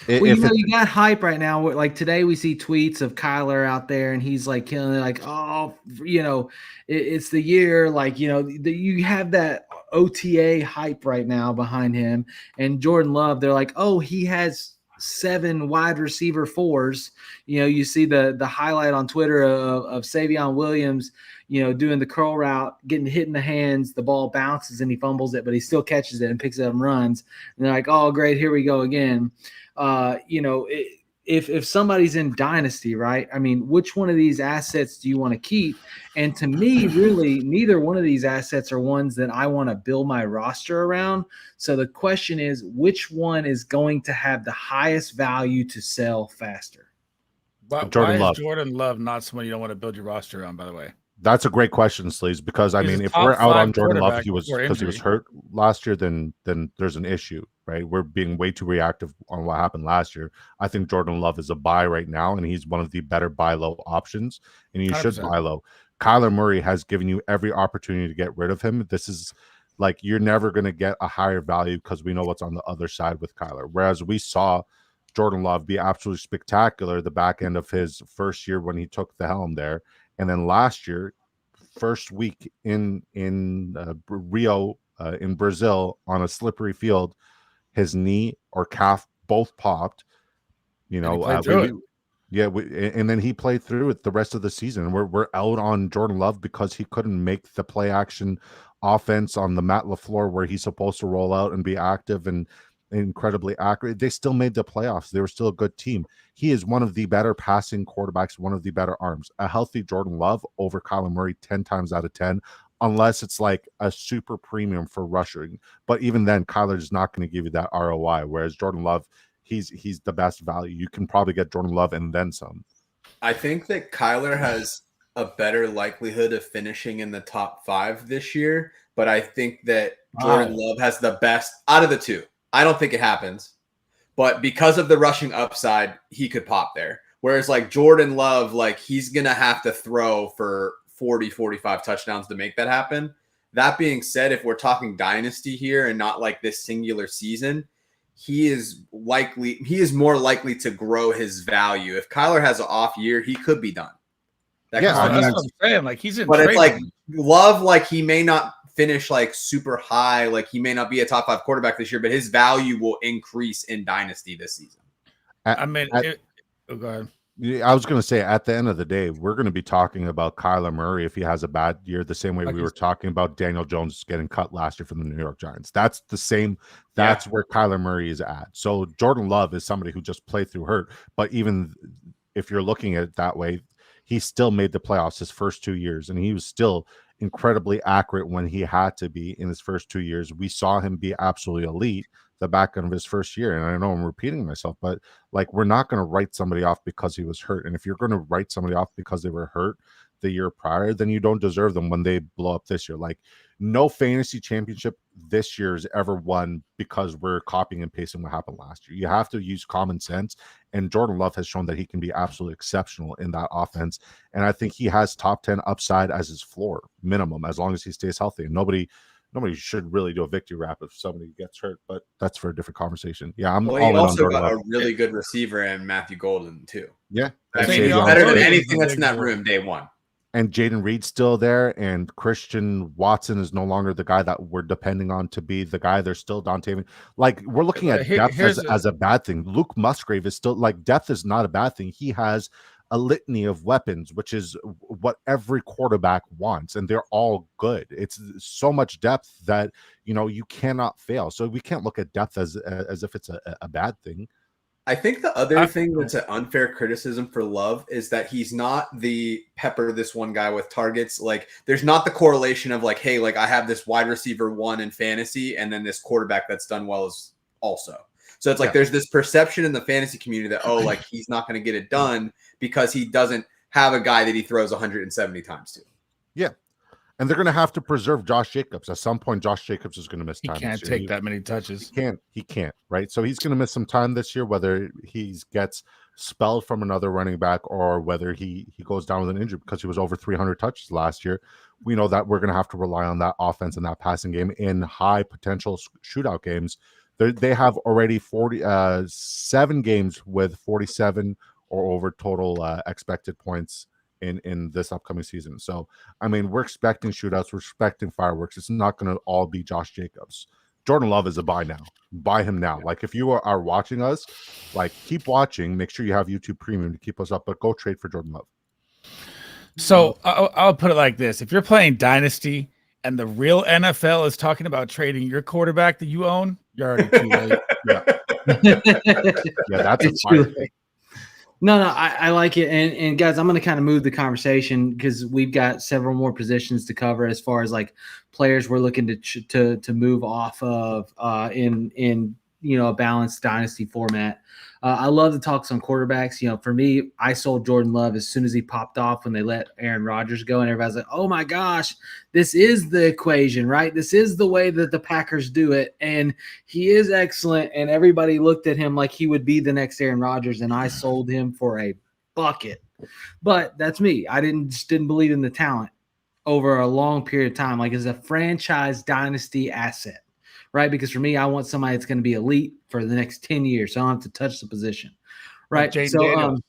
Well, you got hype right now. Like today, we see tweets of Kyler out there, and he's like killing it. Like, oh, it's the year. Like, you have that OTA hype right now behind him. And Jordan Love, they're like, oh, he has 7 wide receiver 4s. You see the highlight on Twitter of Savion Williams, doing the curl route, getting hit in the hands. The ball bounces and he fumbles it, but he still catches it and picks it up and runs. And they're like, oh, great, here we go again. If somebody's in Dynasty, right? I mean, which one of these assets do you want to keep? And to me, really, neither one of these assets are ones that I want to build my roster around. So the question is, which one is going to have the highest value to sell faster? Why is Jordan Love not someone you don't want to build your roster around, by the way? That's a great question, Sleaze, because I mean, if we're out on Jordan Love, he was hurt last year, then there's an issue, right? We're being way too reactive on what happened last year. I think Jordan Love is a buy right now, and he's one of the better buy low options, and you 100%. Should buy low. Kyler Murray has given you every opportunity to get rid of him. This is like, you're never going to get a higher value because we know what's on the other side with Kyler. Whereas we saw Jordan Love be absolutely spectacular the back end of his first year when he took the helm there, and then last year, first week in Rio in Brazil on a slippery field, his knee or calf both popped. You And he know, played through it. and then he played through it the rest of the season. We're out on Jordan Love because he couldn't make the play action offense on the Matt LaFleur where he's supposed to roll out and be active and incredibly accurate. They still made the playoffs. They were still a good team. He is one of the better passing quarterbacks, one of the better arms. A healthy Jordan Love over Kyler Murray 10 times out of 10, unless it's like a super premium for rushing. But even then, Kyler is not going to give you that ROI, whereas Jordan Love, he's the best value. You can probably get Jordan Love and then some. I think that Kyler has a better likelihood of finishing in the top 5 this year, but I think that Jordan Love has the best out of the two. I don't think it happens, but because of the rushing upside, he could pop there. Whereas like Jordan Love, like he's going to have to throw for 40, 45 touchdowns to make that happen. That being said, if we're talking dynasty here and not like this singular season, he is more likely to grow his value. If Kyler has an off year, he could be done. That's what I'm saying. Like he's in, but it's like Love, like he may not finish like super high, like he may not be a top 5 quarterback this year, but his value will increase in dynasty this season. I mean, go ahead. I was going to say, at the end of the day, we're going to be talking about Kyler Murray if he has a bad year, the same way we were talking about Daniel Jones getting cut last year from the New York Giants. That's the same. That's where Kyler Murray is at. So Jordan Love is somebody who just played through hurt. But even if you're looking at it that way, he still made the playoffs his first 2 years, and he was still incredibly accurate when he had to be in his first 2 years. We saw him be absolutely elite the back end of his first year. And I know I'm repeating myself, but like, we're not going to write somebody off because he was hurt. And if you're going to write somebody off because they were hurt the year prior, then you don't deserve them when they blow up this year. Like, no fantasy championship this year is ever won because we're copying and pasting what happened last year. You have to use common sense. And Jordan Love has shown that he can be absolutely exceptional in that offense. And I think he has top 10 upside as his floor minimum, as long as he stays healthy. And nobody should really do a victory rap if somebody gets hurt, but that's for a different conversation. Yeah, I'm all in on Jordan Love. A really good receiver in Matthew Golden too. Yeah, I mean, he's better than anything that's in that room day one. And Jaden Reed's still there, and Christian Watson is no longer the guy that we're depending on to be the guy. There's still Dante. Like, we're looking at depth as a bad thing. Luke Musgrave is still, like, depth is not a bad thing. He has a litany of weapons, which is what every quarterback wants, and they're all good. It's so much depth that, you know, you cannot fail. So we can't look at depth as if it's a bad thing. I think the other thing that's an unfair criticism for Love is that he's not the pepper this one guy with targets. Like, there's not the correlation of like, hey, like I have this wide receiver 1 in fantasy and then this quarterback that's done well is also. So it's like there's this perception in the fantasy community that, oh, like he's not going to get it done because he doesn't have a guy that he throws 170 times to. Yeah. And they're going to have to preserve Josh Jacobs. At some point, Josh Jacobs is going to miss time. He can't take that many touches. He can't, right? So he's going to miss some time this year, whether he gets spelled from another running back or whether he goes down with an injury, because he was over 300 touches last year. We know that we're going to have to rely on that offense and that passing game in high potential shootout games. They have already 47 games with 47 or over total expected points in this upcoming season. So, I mean, we're expecting shootouts, we're expecting fireworks. It's not going to all be Josh Jacobs. Jordan Love is a buy now. Buy him now. Like, if you are watching us, like, keep watching. Make sure you have YouTube Premium to keep us up, but go trade for Jordan Love. So I'll put it like this. If you're playing Dynasty and the real NFL is talking about trading your quarterback that you own, you're already too late. Yeah, that's a fire thing. No, I like it. And guys, I'm going to kind of move the conversation because we've got several more positions to cover as far as like players we're looking to move off of in a balanced dynasty format. I love to talk some quarterbacks. You know, for me, I sold Jordan Love as soon as he popped off when they let Aaron Rodgers go, and everybody's like, "Oh my gosh, this is the equation, right? This is the way that the Packers do it." And he is excellent, and everybody looked at him like he would be the next Aaron Rodgers, and I sold him for a bucket. But that's me. I didn't believe in the talent over a long period of time, like as a franchise dynasty asset. right? Because for me, I want somebody that's going to be elite for the next 10 years. So I don't have to touch the position, right? Like Jaden So, Daniels.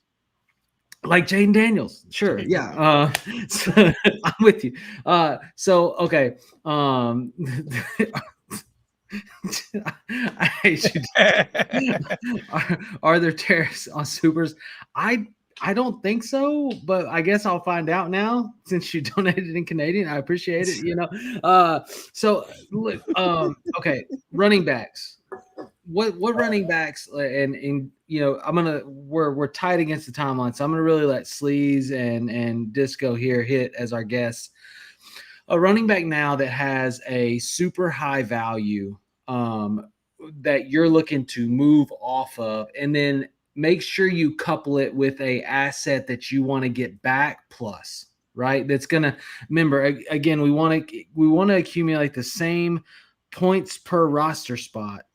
like Jaden Daniels. Sure. Yeah. So, I'm with you. Okay. I hate you. Are there tariffs on supers? I don't think so, but I guess I'll find out now since you donated in Canadian. I appreciate it. So look, okay, running backs. What running backs and we're tight against the timeline, so I'm gonna really let Sleaze and Disco here hit as our guests. A running back now that has a super high value that you're looking to move off of, and then make sure you couple it with a asset that you want to get back plus, right? That's gonna remember again, we want to accumulate the same points per roster spot,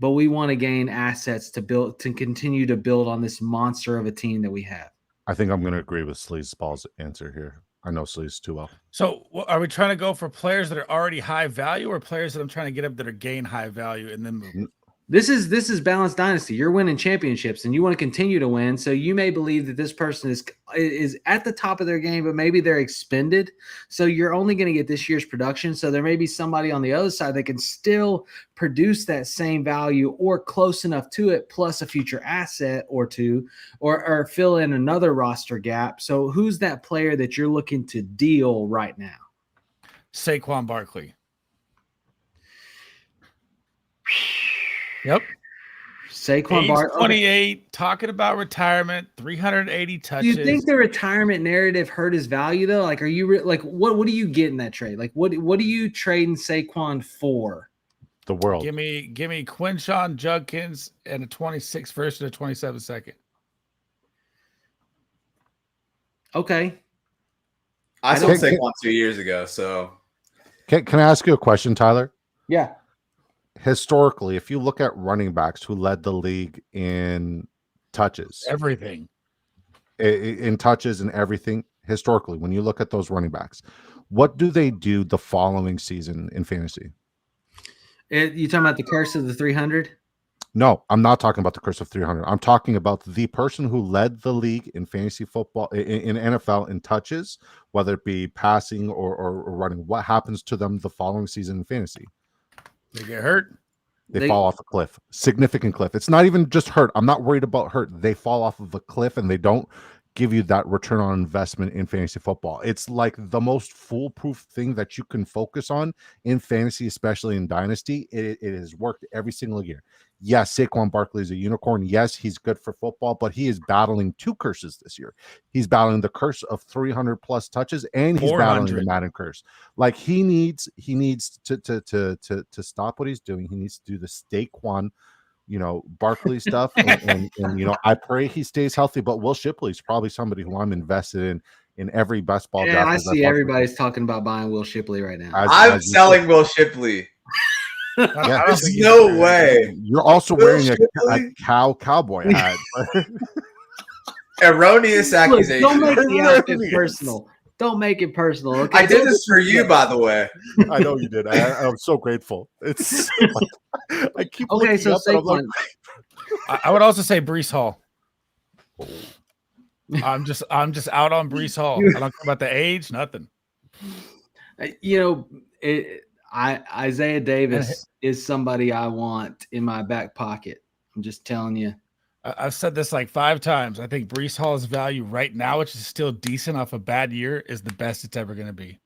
but we want to gain assets to continue to build on this monster of a team that we have. I think I'm going to agree with Sleaze Paul's answer here. I know Sleaze too well. So are we trying to go for players that are already high value or players that I'm trying to get up that are gain high value and then move? This is balanced dynasty. You're winning championships and you want to continue to win. So you may believe that this person is at the top of their game, but maybe they're expended. So you're only going to get this year's production. So there may be somebody on the other side that can still produce that same value or close enough to it, plus a future asset or two, or fill in another roster gap. So who's that player that you're looking to deal right now? Saquon Barkley. Yep. Saquon Barkley, 28, talking about retirement, 380 touches. Do you think the retirement narrative hurt his value though? Like, are you what do you get in that trade? Like, what are you trading Saquon for? The world. Give me Quinshawn Judkins and a 26 first and a 27 second. Okay. I sold Saquon 2 years ago, so Can I ask you a question, Tyler? Yeah. Historically, if you look at running backs who led the league in touches, everything, in touches and everything, historically, when you look at those running backs, what do they do the following season in fantasy? You talking about the curse of the 300? No, I'm not talking about the curse of 300. I'm talking about the person who led the league in fantasy football, in NFL, in touches, whether it be passing or running. What happens to them the following season in fantasy? They get hurt. They fall off a cliff, significant cliff. It's not even just hurt. I'm not worried about hurt. They fall off of a cliff and they don't give you that return on investment in fantasy football. It's like the most foolproof thing that you can focus on in fantasy, especially in Dynasty. It has worked every single year. Yes, Saquon Barkley is a unicorn. Yes, he's good for football, but he is battling two curses this year. He's battling the curse of 300 plus touches, and he's battling the Madden curse. Like he needs to stop what he's doing. He needs to do the Saquon, Barkley stuff, and I pray he stays healthy. But Will Shipley's probably somebody who I'm invested in every best ball draft. I see everybody's talking about buying Will Shipley right now. I'm selling Will Shipley. There's no way. You're also wearing a cowboy hat. Erroneous accusation. Don't make the outfit personal. Don't make it personal. Okay? I did this for you, by the way. I know you did. I'm so grateful. It's I keep okay. So Saquon. I would also say Breece Hall. I'm just out on Breece Hall. I don't care about the age, nothing. Isaiah Davis is somebody I want in my back pocket. I'm just telling you. I've said this like 5 times. I think Breece Hall's value right now, which is still decent off a bad year, is the best it's ever going to be.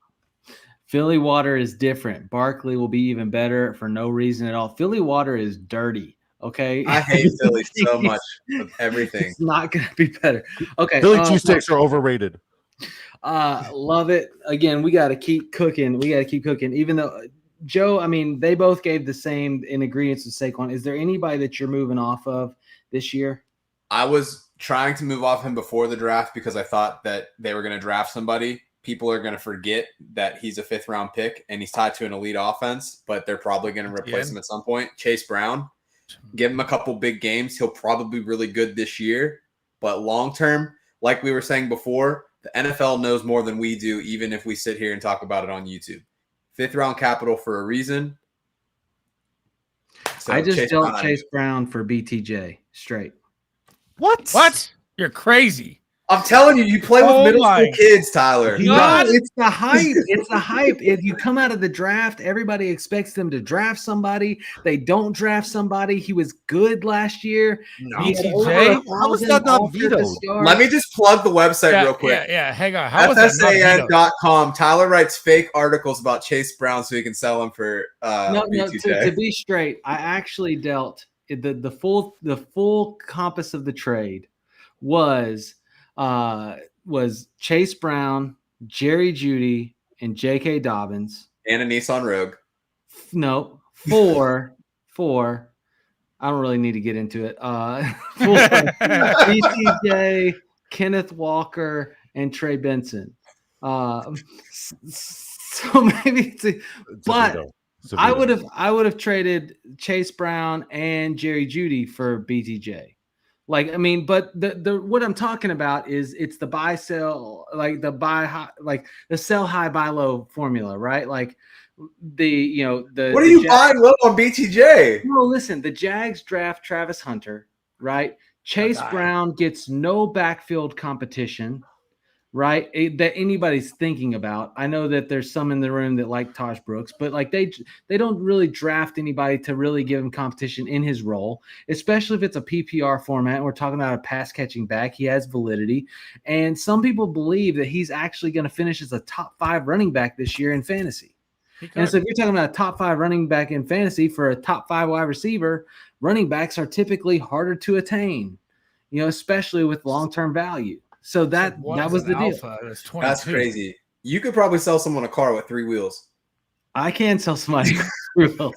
Philly water is different. Barkley will be even better for no reason at all. Philly water is dirty. Okay. I hate Philly so much with everything. It's not going to be better. Okay. Philly cheesesteaks are overrated. Love it. Again, we got to keep cooking. Even though Joe, they both gave the same in agreement with Saquon. Is there anybody that you're moving off of this year? I was trying to move off him before the draft because I thought that they were going to draft somebody. People are going to forget that he's a 5th round pick and he's tied to an elite offense, but they're probably going to replace him at some point. Chase Brown, give him a couple big games. He'll probably be really good this year, but long term, like we were saying before, the NFL knows more than we do, even if we sit here and talk about it on YouTube. 5th round capital for a reason. So I just dealt Brown, Chase Brown for BTJ straight. What? You're crazy. I'm telling you, you play with Oh middle my school kids, Tyler. God. No, it's the hype. It's the hype. If you come out of the draft, everybody expects them to draft somebody. They don't draft somebody. He was good last year. No. He had BTJ? over How is 1,000 that not offers to vetoed? start. Let me just plug the website Yeah, real quick. Yeah. Hang on. How was that not vetoed? FSAN.com. Tyler writes fake articles about Chase Brown so he can sell them for No, BTJ. to be straight, I actually dealt the full compass of the trade was Chase Brown, Jerry Jeudy, and J.K. Dobbins. And a Nissan Rogue. No, four. I don't really need to get into it. BTJ, Kenneth Walker, and Trey Benson. So maybe but I would have traded Chase Brown and Jerry Jeudy for BTJ. Like, I mean, but the what I'm talking about is it's the buy sell, like the buy high, like the sell high buy low formula, right? Like the What are you buying low on BTJ? No, listen, the Jags draft Travis Hunter, right? Chase Brown gets no backfield competition, right? That anybody's thinking about. I know that there's some in the room that like Taj Brooks, but like they don't really draft anybody to really give him competition in his role, especially if it's a PPR format. And we're talking about a pass catching back. He has validity. And some people believe that he's actually going to finish as a top 5 running back this year in fantasy. And so if you're talking about a top 5 running back in fantasy for a top 5 wide receiver, running backs are typically harder to attain, especially with long-term value. So that was the deal. That's crazy. You could probably sell someone a car with 3 wheels. I can sell somebody. No,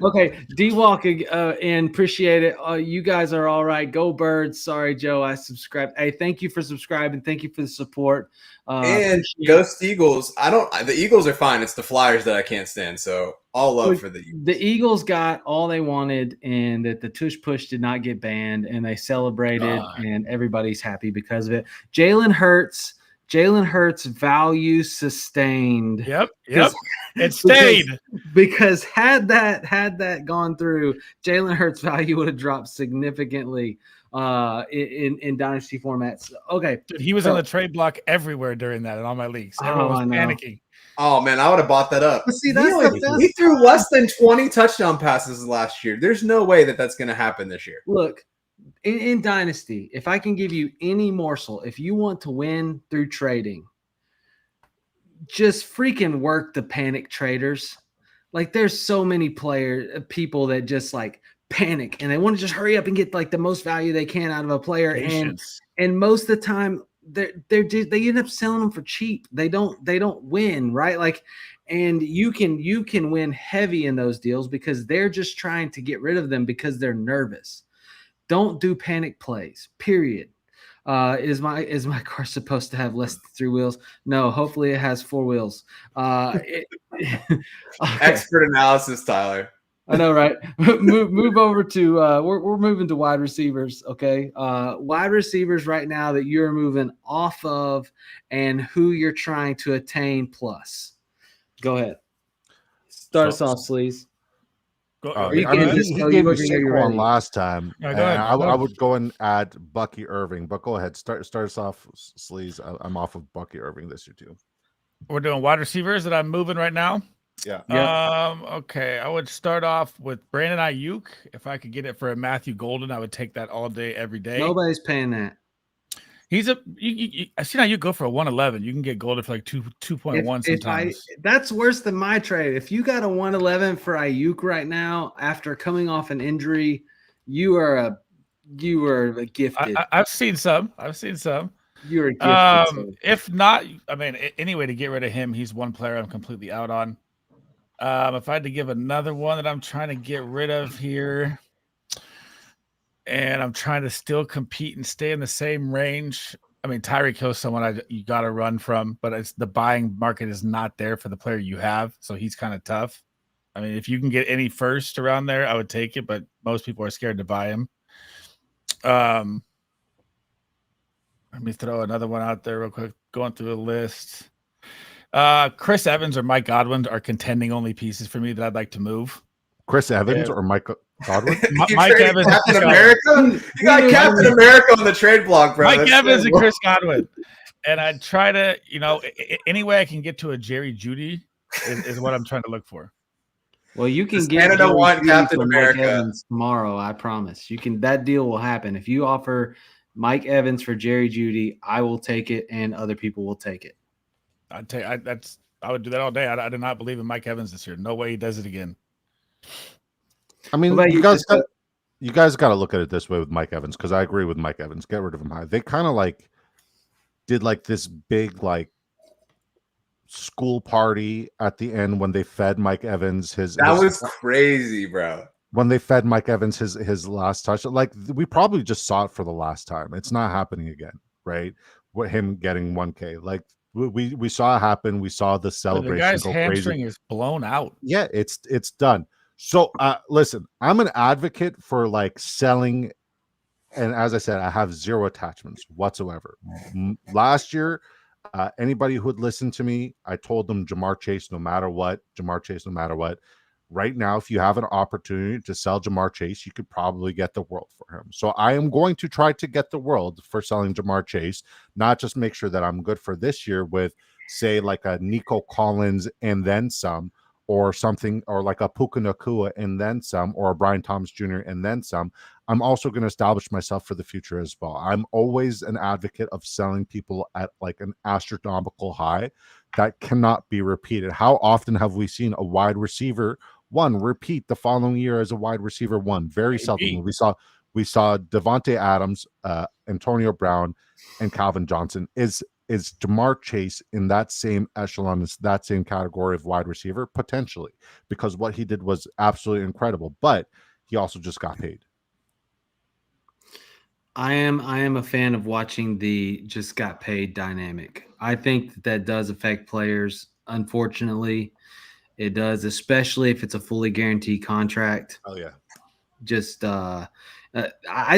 okay. D-Walk and appreciate it. You guys are all right. Go Birds. Sorry, Joe. I subscribed. Hey, thank you for subscribing. Thank you for the support. And Ghost Eagles. The Eagles are fine. It's the Flyers that I can't stand. So all love for the Eagles. The Eagles got all they wanted, and that the tush push did not get banned, and they celebrated, and everybody's happy because of it. Jalen Hurts value sustained. Yep. It stayed because had that gone through, Jalen Hurts value would have dropped significantly in dynasty formats. Okay, dude, he was on the trade block everywhere during that in all my leagues. Everyone was panicking. Oh man, I would have bought that up. But see, he threw less than 20 touchdown passes last year. There's no way that's going to happen this year. Look, in dynasty, if I can give you any morsel, if you want to win through trading, just freaking work the panic traders. Like there's so many people that just like panic and they want to just hurry up and get like the most value they can out of a player. And most of the time they end up selling them for cheap. They don't win, right? Like, and you can win heavy in those deals because they're just trying to get rid of them because they're nervous. Don't do panic plays, period. Is my car supposed to have less than 3 wheels? No, hopefully it has 4 wheels. Okay. Expert analysis, Tyler. I know, right? move over to we're moving to wide receivers. Okay, wide receivers right now that you're moving off of, and who you're trying to attain. Plus, go ahead. Start us off, Sleaze. He gave me Saquon last time. I would go and add Bucky Irving, but go ahead. Start us off, Sleaze. I'm off of Bucky Irving this year too. We're doing wide receivers that I'm moving right now. Yeah. Okay. I would start off with Brandon Ayuk. If I could get it for a Matthew Golden, I would take that all day, every day. Nobody's paying that. He's I've seen Ayuk go for a 111. You can get Golden for like 2.1 sometimes. That's worse than my trade. If you got a 111 for Ayuk right now after coming off an injury, you are gifted. I've seen some. You are gifted. If not, I mean, anyway, to get rid of him, he's one player I'm completely out on. If I had to give another one that I'm trying to get rid of here, and I'm trying to still compete and stay in the same range. I mean, Tyreek Hill's someone you got to run from, but it's the buying market is not there for the player you have, so he's kind of tough. I mean, if you can get any first around there, I would take it, but most people are scared to buy him. Let me throw another one out there real quick. Going through the list. Chris Evans or Mike Godwin are contending only pieces for me that I'd like to move. Chris Evans or Mike Godwin? You Mike traded Evans, Captain Chris America. You got Captain America on the trade block, bro. Mike That's Evans and terrible. Chris Godwin. And I try to, any way I can get to a Jerry Judy is what I'm trying to look for. Well, you can Does get Canada Jerry want Jeudy Captain for Mike America? Evans tomorrow. I promise. You can. That deal will happen. If you offer Mike Evans for Jerry Jeudy, I will take it, and other people will take it. I would do that all day. I do not believe in Mike Evans this year. No way he does it again. I mean, What about you you, guys Cisco? you guys got to look at it this way with Mike Evans, because I agree with Mike Evans. Get rid of him high. They kind of like did like this big like school party at the end when they fed Mike Evans his was crazy, bro. when they fed Mike Evans his last touch. Like we probably just saw it for the last time. It's not happening again, right? With him getting 1K. Like we saw it happen. We saw the The celebration guy's go hamstring crazy. is blown out. Yeah, it's done. So listen, I'm an advocate for like selling, and as I said, I have zero attachments whatsoever. Last year, anybody who would listen to me, I told them Jamar Chase no matter what. Right now, if you have an opportunity to sell Jamar Chase, you could probably get the world for him. So I am going to try to get the world for selling Jamar Chase, not just make sure that I'm good for this year with, say, like a Nico Collins and then some, or something, or like a Puka Nacua and then some, or a Brian Thomas Jr. and then some. I'm also going to establish myself for the future as well. I'm always an advocate of selling people at like an astronomical high that cannot be repeated. How often have we seen a wide receiver one repeat the following year as a wide receiver one? Very seldom. We saw Devontae Adams, Antonio Brown, and Calvin Johnson. Is Jamar Chase in that same echelon, that same category of wide receiver? Potentially, because what he did was absolutely incredible, but he also just got paid. I am a fan of watching the just got paid dynamic. I think that does affect players. Unfortunately, it does, especially if it's a fully guaranteed contract. Oh yeah. Just I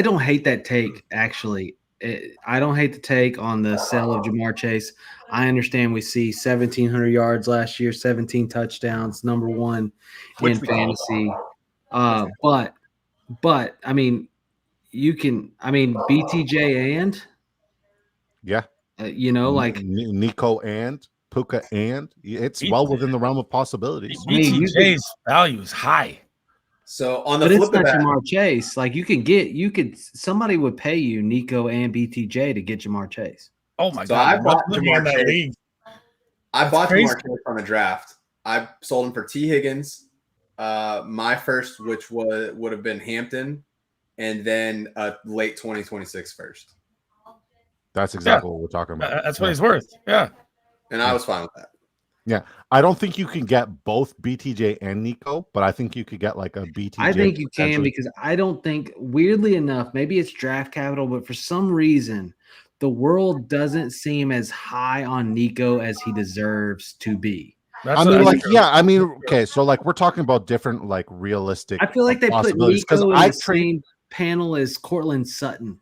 don't hate that take, actually. I don't hate the take on the sale of Jamar Chase. I understand we see 1,700 yards last year, 17 touchdowns, number one in fantasy. But I mean, BTJ and Yeah. like Nico and Puka, and it's well within the realm of possibilities. BTJ's value is high. So on the but flip it's not of that, Jamar Chase. Like somebody would pay you Nico and BTJ to get Jamar Chase. Oh my So god! I bought Looking Jamar at that Chase. league. I bought crazy. Jamar Chase from a draft. I sold him for T. Higgins, my first, which would have been Hampton, and then a late 2026 first. That's exactly what we're talking about. That's what he's worth. Yeah. And I was fine with that. Yeah. I don't think you can get both BTJ and Nico, but I think you could get like a BTJ. I think you can, because I don't think, weirdly enough, maybe it's draft capital, but for some reason, the world doesn't seem as high on Nico as he deserves to be. Okay, so like we're talking about different like realistic. I feel like they put Nico in the same panel as Cortland Sutton.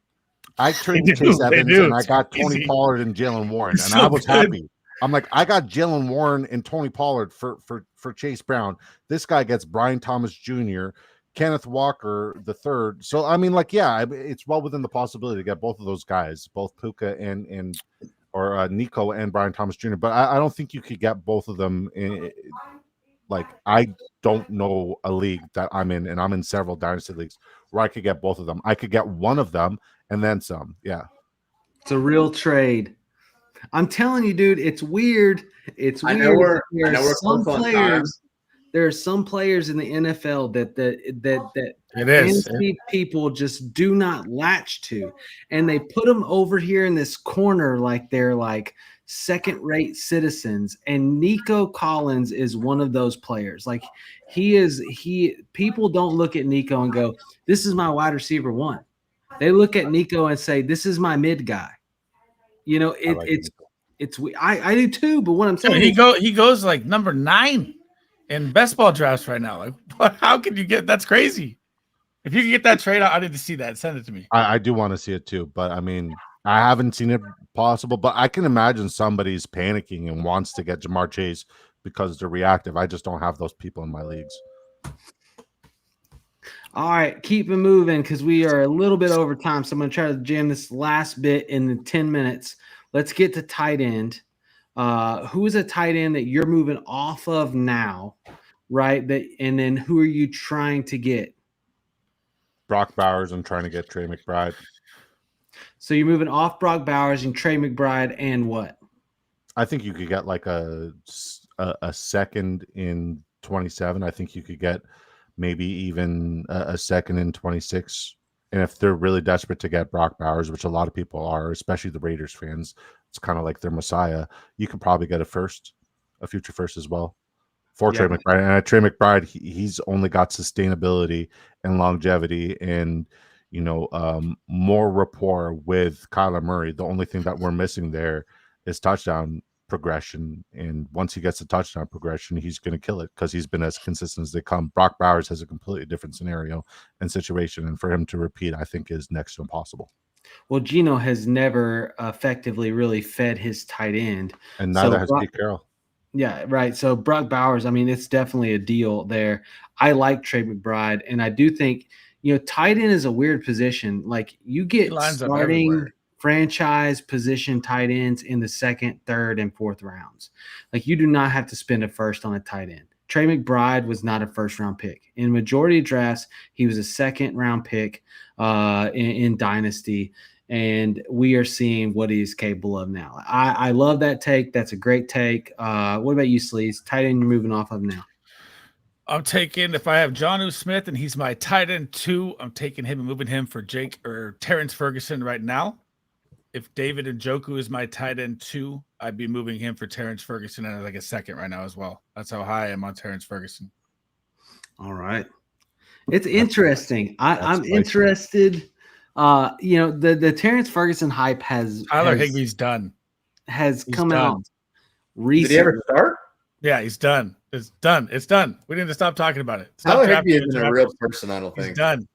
I traded Chase Evans and I got Tony Pollard and Jalen Warren, and I was happy. I'm like, I got Jalen Warren and Tony Pollard for Chase Brown. This guy gets Brian Thomas Jr., Kenneth Walker the third. So I mean, like, yeah, it's well within the possibility to get both of those guys, both Puka and Nico and Brian Thomas Jr. But I don't think you could get both of them. Like, I don't know a league that I'm in, and I'm in several dynasty leagues where I could get both of them. I could get one of them and then some. Yeah, it's a real trade. I'm telling you, dude, it's weird. It's weird. I know we're close on time. There are some players in the NFL that fantasy people just do not latch to, and they put them over here in this corner like they're like second-rate citizens. And Nico Collins is one of those players. Like people don't look at Nico and go, "This is my wide receiver one." They look at Nico and say, "This is my mid guy." You know, I do too. But what I'm saying, he goes like number 9 in best ball drafts right now. Like, what? How can you get? That's crazy. If you can get that trade, I need to see that. Send it to me. I do want to see it too, but I mean, I haven't seen it possible. But I can imagine somebody's panicking and wants to get Jamar Chase because they're reactive. I just don't have those people in my leagues. All right, keep it moving because we are a little bit over time. So I'm going to try to jam this last bit in the 10 minutes. Let's get to tight end. Who is a tight end that you're moving off of now, right? And then who are you trying to get? Brock Bowers. I'm trying to get Trey McBride. So you're moving off Brock Bowers and Trey McBride and what? I think you could get like a second in 27. I think you could get maybe even a second in 26. And if they're really desperate to get Brock Bowers, which a lot of people are, especially the Raiders fans, it's kind of like their messiah. You could probably get a future first as well for Trey McBride. And Trey McBride, he's only got sustainability and longevity and more rapport with Kyler Murray. The only thing that we're missing there is touchdown progression, and once he gets the touchdown progression, he's going to kill it because he's been as consistent as they come. Brock Bowers has a completely different scenario and situation, and for him to repeat, I think, is next to impossible. Well, Geno has never effectively really fed his tight end, and neither has Pete Carroll. Yeah, right. So Brock Bowers, I mean, it's definitely a deal there. I like Trey McBride, and I do think tight end is a weird position. Like you get starting franchise position tight ends in the second, third, and fourth rounds. Like you do not have to spend a first on a tight end. Trey McBride was not a first-round pick. In majority of drafts, he was a second-round pick in Dynasty, and we are seeing what he's capable of now. I love that take. That's a great take. What about you, Sleaze? Tight end you're moving off of now? I'm taking, if I have Jonnu Smith and he's my tight end 2, I'm taking him and moving him for Terrence Ferguson right now. If David Njoku is my tight end 2, I'd be moving him for Terrence Ferguson and like a second right now as well. That's how high I am on Terrence Ferguson. All right. It's interesting. I'm interested. The Terrence Ferguson hype has Tyler Higbee's done. He's come out recently. Did he ever start? Yeah, he's done. It's done. It's done. We need to stop talking about it. Tyler Higbee isn't a real person, I don't think. He's done.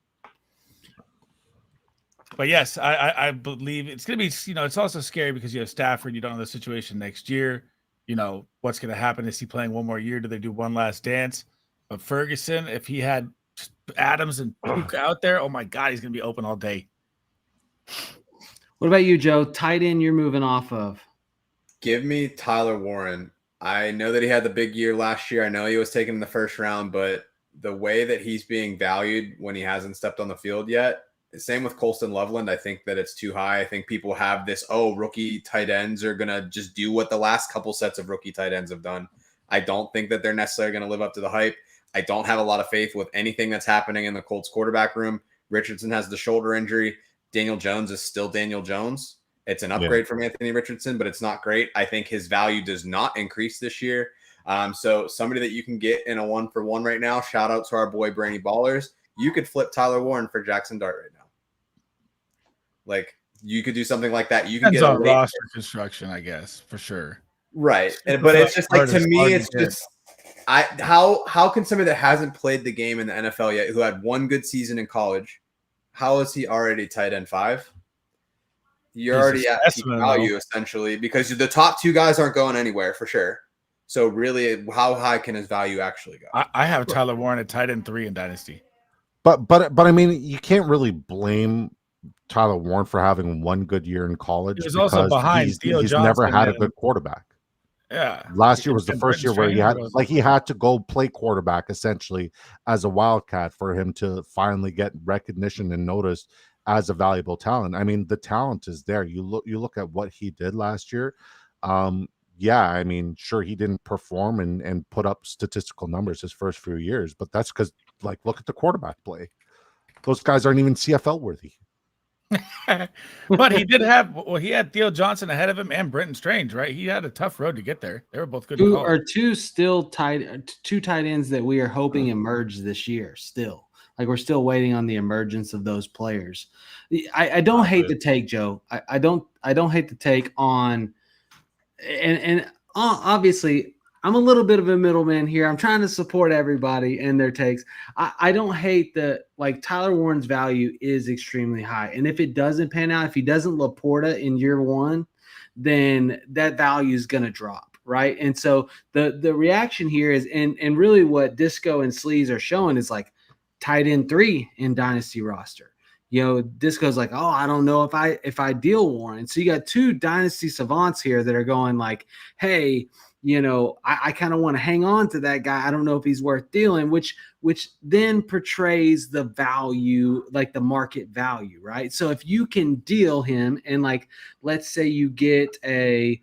But yes, I believe it's going to be, it's also scary because you have Stafford. You don't know the situation next year. What's going to happen? Is he playing one more year? Do they do one last dance? But Ferguson, if he had Adams and Puka out there, oh my God, he's going to be open all day. What about you, Joe? Tight end you're moving off of? Give me Tyler Warren. I know that he had the big year last year. I know he was taken in the first round, but the way that he's being valued when he hasn't stepped on the field yet, same with Colston Loveland, I think that it's too high. I think people have this, rookie tight ends are going to just do what the last couple sets of rookie tight ends have done. I don't think that they're necessarily going to live up to the hype. I don't have a lot of faith with anything that's happening in the Colts quarterback room. Richardson has the shoulder injury. Daniel Jones is still Daniel Jones. It's an upgrade from Anthony Richardson, but it's not great. I think his value does not increase this year. So somebody that you can get in a 1-for-1 right now, shout out to our boy Brainy Ballers. You could flip Tyler Warren for Jackson Dart right now. Like you could do something like that. You can get a roster construction, I guess, for sure. Right. But it's just like, to me, it's just how can somebody that hasn't played the game in the NFL yet, who had one good season in college, how is he already tight end 5? You're already at peak value essentially, because the top 2 guys aren't going anywhere for sure. So really, how high can his value actually go? I have Tyler Warren at tight end 3 in Dynasty. But I mean, you can't really blame Tyler Warren for having one good year in college. He was also behind. He's never had a good quarterback. Yeah. Last year was the first year where he had to go play quarterback essentially as a wildcat for him to finally get recognition and noticed as a valuable talent. I mean, the talent is there. You look at what he did last year. I mean, sure, he didn't perform and put up statistical numbers his first few years, but that's because, like, look at the quarterback play. Those guys aren't even CFL worthy. But he had Theo Johnson ahead of him and Brenton Strange, right? He had a tough road to get there. They were both good. Two tight ends that we are hoping emerge this year. Still, like we're still waiting on the emergence of those players. I don't hate the take, Joe. I don't hate the take on, and obviously I'm a little bit of a middleman here. I'm trying to support everybody and their takes. I don't hate like Tyler Warren's value is extremely high. And if it doesn't pan out, if he doesn't Laporta in year 1, then that value is going to drop, right? And so the reaction here is, and really what Disco and Sleaze are showing is like tight end 3 in Dynasty roster. Disco's like, oh, I don't know if I deal Warren. So you got 2 Dynasty savants here that are going like, hey, I kind of want to hang on to that guy. I don't know if he's worth dealing, which then portrays the value, like the market value, right? So if you can deal him and like, let's say you get or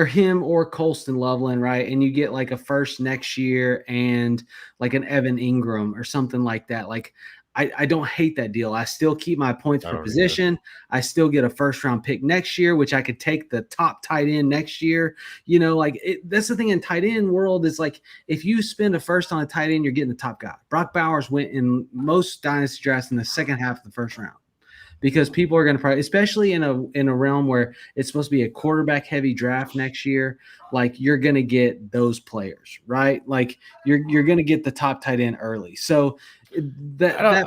him or Colston Loveland, right? And you get like a first next year and like an Evan Ingram or something like that. Like, I don't hate that deal. I still keep my points per position. I still get a first round pick next year, which I could take the top tight end next year. That's the thing in tight end world is like, if you spend a first on a tight end, you're getting the top guy. Brock Bowers went in most dynasty drafts in the second half of the first round, because people are going to probably, especially in a realm where it's supposed to be a quarterback heavy draft next year, like you're going to get those players, right? Like you're going to get the top tight end early. So that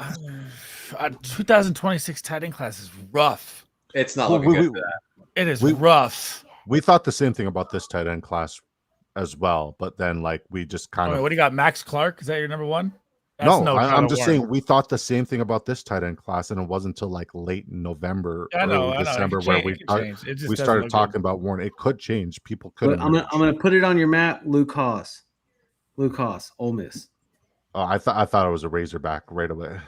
2026 tight end class is rough. It's not looking good for that. It is rough. We thought the same thing about this tight end class as well, but then like we just kind of. What do you got? Max Clark? Is that your number one? I'm just saying we thought the same thing about this tight end class, and it wasn't until like late November, early December where we started talking about Warren. It could change. People could. I'm gonna put it on your map. Luke Haas, Ole Miss. Oh, I thought it was a Razorback right away.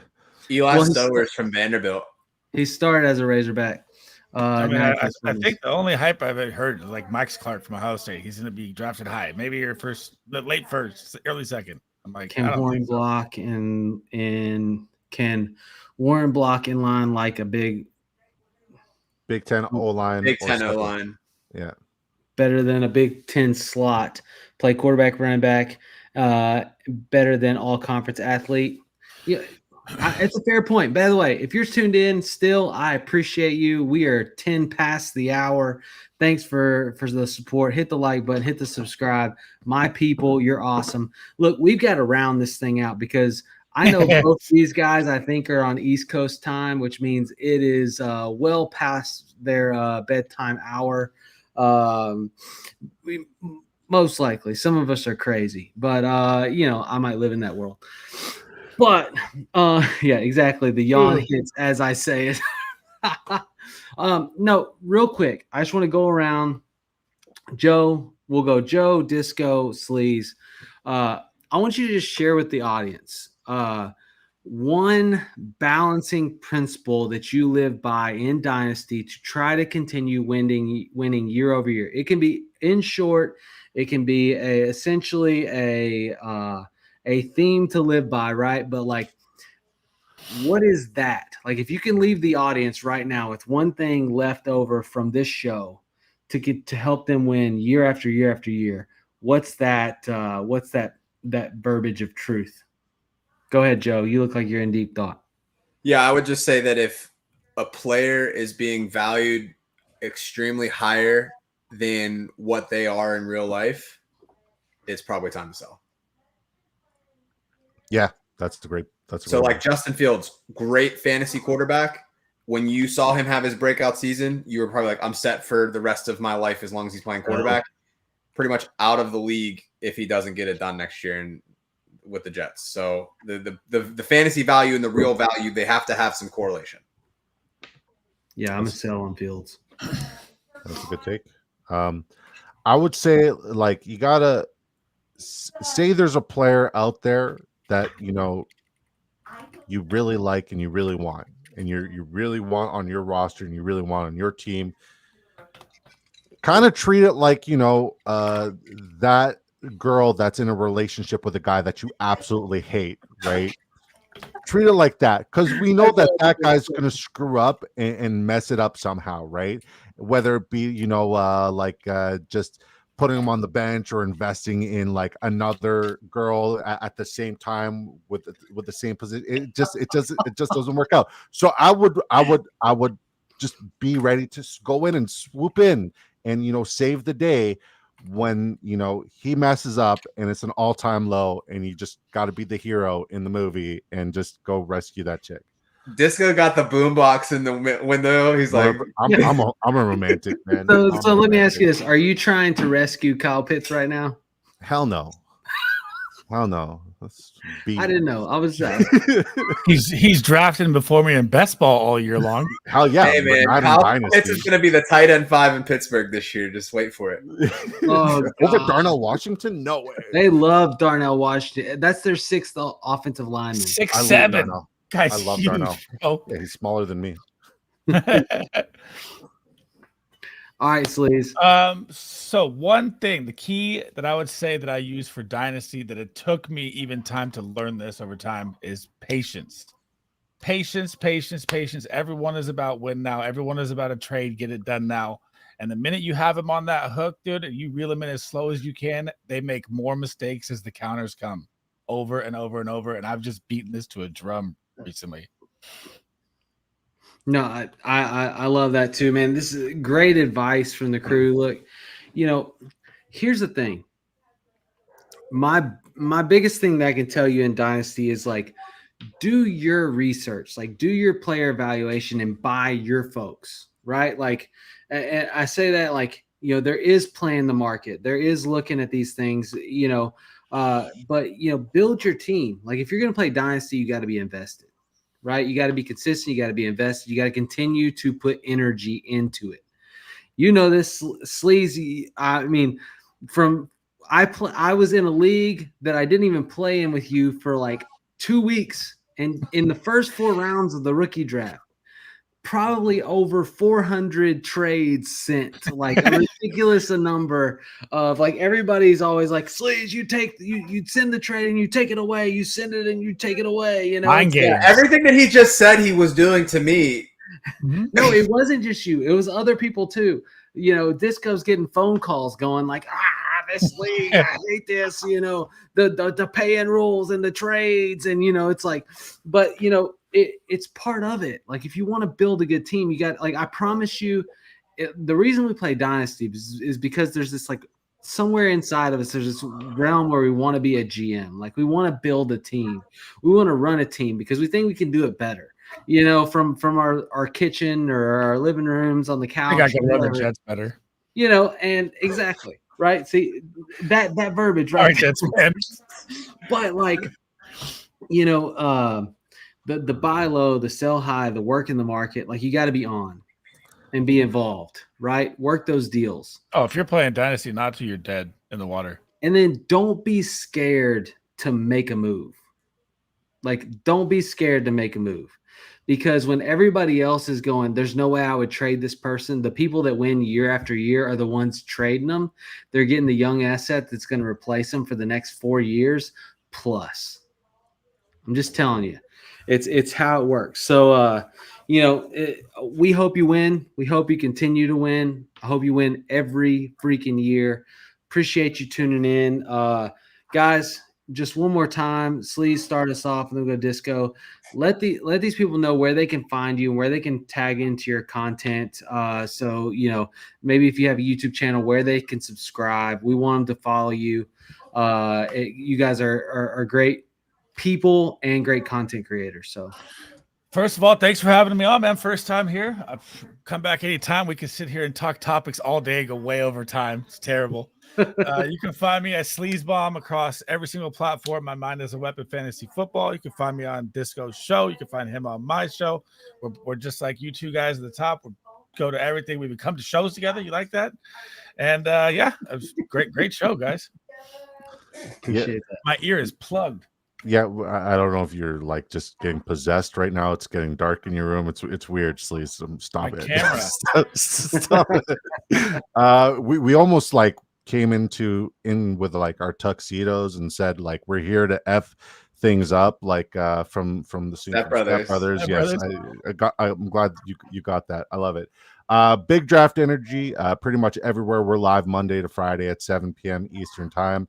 Eli Stowers from Vanderbilt. He started as a Razorback. I think the only hype I've ever heard is like Max Clark from Ohio State. He's going to be drafted high, maybe your late first, early second. I'm like, can Warren block and can Warren block in line like a Big 10 O-line. Big 10 O-line. Yeah. Better than a Big 10 slot. Play quarterback, running back. Better than all conference athlete. Yeah, it's a fair point. By the way, if you're tuned in still, I appreciate you. We are 10 past the hour. Thanks for the support. Hit the like button, hit the subscribe. My people, you're awesome. Look, we've got to round this thing out because I know both these guys, I think, are on East Coast time, which means it is well past their bedtime hour. Most likely, some of us are crazy, but I might live in that world. But yeah, exactly. The yawn hits as I say it. No, real quick, I just want to go around. Joe, we'll go Joe, Disco, Sleaze. I want you to just share with the audience one balancing principle that you live by in Dynasty to try to continue winning year over year. It can be in short. It can be essentially a theme to live by, right? But like, what is that? Like, if you can leave the audience right now with one thing left over from this show to help them win year after year after year, what's that? What's that verbiage of truth? Go ahead, Joe. You look like you're in deep thought. Yeah, I would just say that if a player is being valued extremely higher than what they are in real life, it's probably time to sell. Yeah, that's great. So like Justin Fields, great fantasy quarterback. When you saw him have his breakout season, you were probably like, I'm set for the rest of my life as long as he's playing quarterback. Pretty much out of the league if he doesn't get it done next year and with the Jets. So the fantasy value and the real value, they have to have some correlation. Yeah, I'm a sell on Fields. That's a good take. I would say like you gotta say there's a player out there that you really like and you really want, and you really want on your roster and you really want on your team. Kind of treat it like that girl that's in a relationship with a guy that you absolutely hate, right? Treat it like that, because we know that guy's going to screw up and mess it up somehow, right? Whether it be just putting him on the bench or investing in like another girl at the same time with the same position. It just doesn't work out. So I would just be ready to go in and swoop in and save the day when he messes up and it's an all-time low, and you just got to be the hero in the movie and just go rescue that chick. Disco got the boombox in the window. He's like, I'm a romantic, man. So let me ask you this: are you trying to rescue Kyle Pitts right now? Hell no. Hell no. That's B. I didn't know. I was He's drafting before me in best ball all year long. Hell yeah. Hey, but man, not in Kyle Dynasty. Pitts is going to be the tight end 5 in Pittsburgh this year. Just wait for it. Oh, Over God. Darnell Washington? No way. They love Darnell Washington. That's their 6th offensive lineman. 6'7". Darnell. Guy's I love huge, Darnell. bro. Yeah, he's smaller than me. All right, Sleaze. So one thing, the key that I would say that I use for Dynasty that it took me even time to learn this over time is patience. Patience. Everyone is about win now. Everyone is about a trade, get it done now. And the minute you have them on that hook, dude, and you reel them in as slow as you can, they make more mistakes as the counters come over and over and over. And I've just beaten this to a drum recently. No, I love that too, man. This is great advice from the crew. Look, here's the thing. My biggest thing that I can tell you in Dynasty is like, do your research, like do your player evaluation and buy your folks, right? Like, and I say that like, there is playing the market. There is looking at these things, but build your team. Like if you're going to play Dynasty, you got to be invested. Right? You got to be consistent. You got to be invested. You got to continue to put energy into it. This, Sleazy. I mean, I was in a league that I didn't even play in with you for like 2 weeks. And in the first 4 rounds of the rookie draft, probably over 400 trades sent, like a ridiculous number of like everybody's always like, Sleaze, you send the trade and you take it away, you send it and you take it away, Mind games. Yeah, everything that he just said he was doing to me. No, it wasn't just you, it was other people too. Disco's getting phone calls going like, this league, I hate this, the pay-in rules and the trades, and it's like, but it's part of it. Like if you want to build a good team, you got, like, I promise you, the reason we play Dynasty is because there's this, like, somewhere inside of us, there's this realm where we want to be a GM. Like we want to build a team. We want to run a team because we think we can do it better. From our kitchen or our living rooms on the couch. I think I can run the Jets better. And exactly. Right. See that verbiage, right? Jets fan. But like, the buy low, the sell high, the work in the market, like you got to be on and be involved, right? Work those deals. Oh, if you're playing Dynasty, not till you're dead in the water. And then don't be scared to make a move. Like, don't be scared to make a move. Because when everybody else is going, there's no way I would trade this person. The people that win year after year are the ones trading them. They're getting the young asset that's going to replace them for the next 4 years plus. I'm just telling you. It's how it works. So, we hope you win. We hope you continue to win. I hope you win every freaking year. Appreciate you tuning in. Guys, just one more time, Sleaze, start us off, and then go Disco. Let these people know where they can find you and where they can tag into your content. So, maybe if you have a YouTube channel, where they can subscribe. We want them to follow you. You guys are great people and great content creators. So first of all, thanks for having me on, man. First time here. I've come back anytime. We can sit here and talk topics all day, go way over time. It's terrible. You can find me at Sleazebomb across every single platform. My Mind is a Weapon Fantasy Football. You can find me on Disco's show. You can find him on my show. We're just like you two guys at the top. We go to everything. We come to shows together. You like that? And it was great show, guys. Appreciate that. My ear is plugged. Yeah, I don't know if you're like just getting possessed right now. It's getting dark in your room. It's weird, Sleaze. Stop My it. camera. Stop it. We almost like came in with like our tuxedos and said like we're here to F things up, like from the Step Brothers. Yes, I'm glad you got that. I love it. Big draft energy. Pretty much everywhere. We're live Monday to Friday at 7 p.m. Eastern time.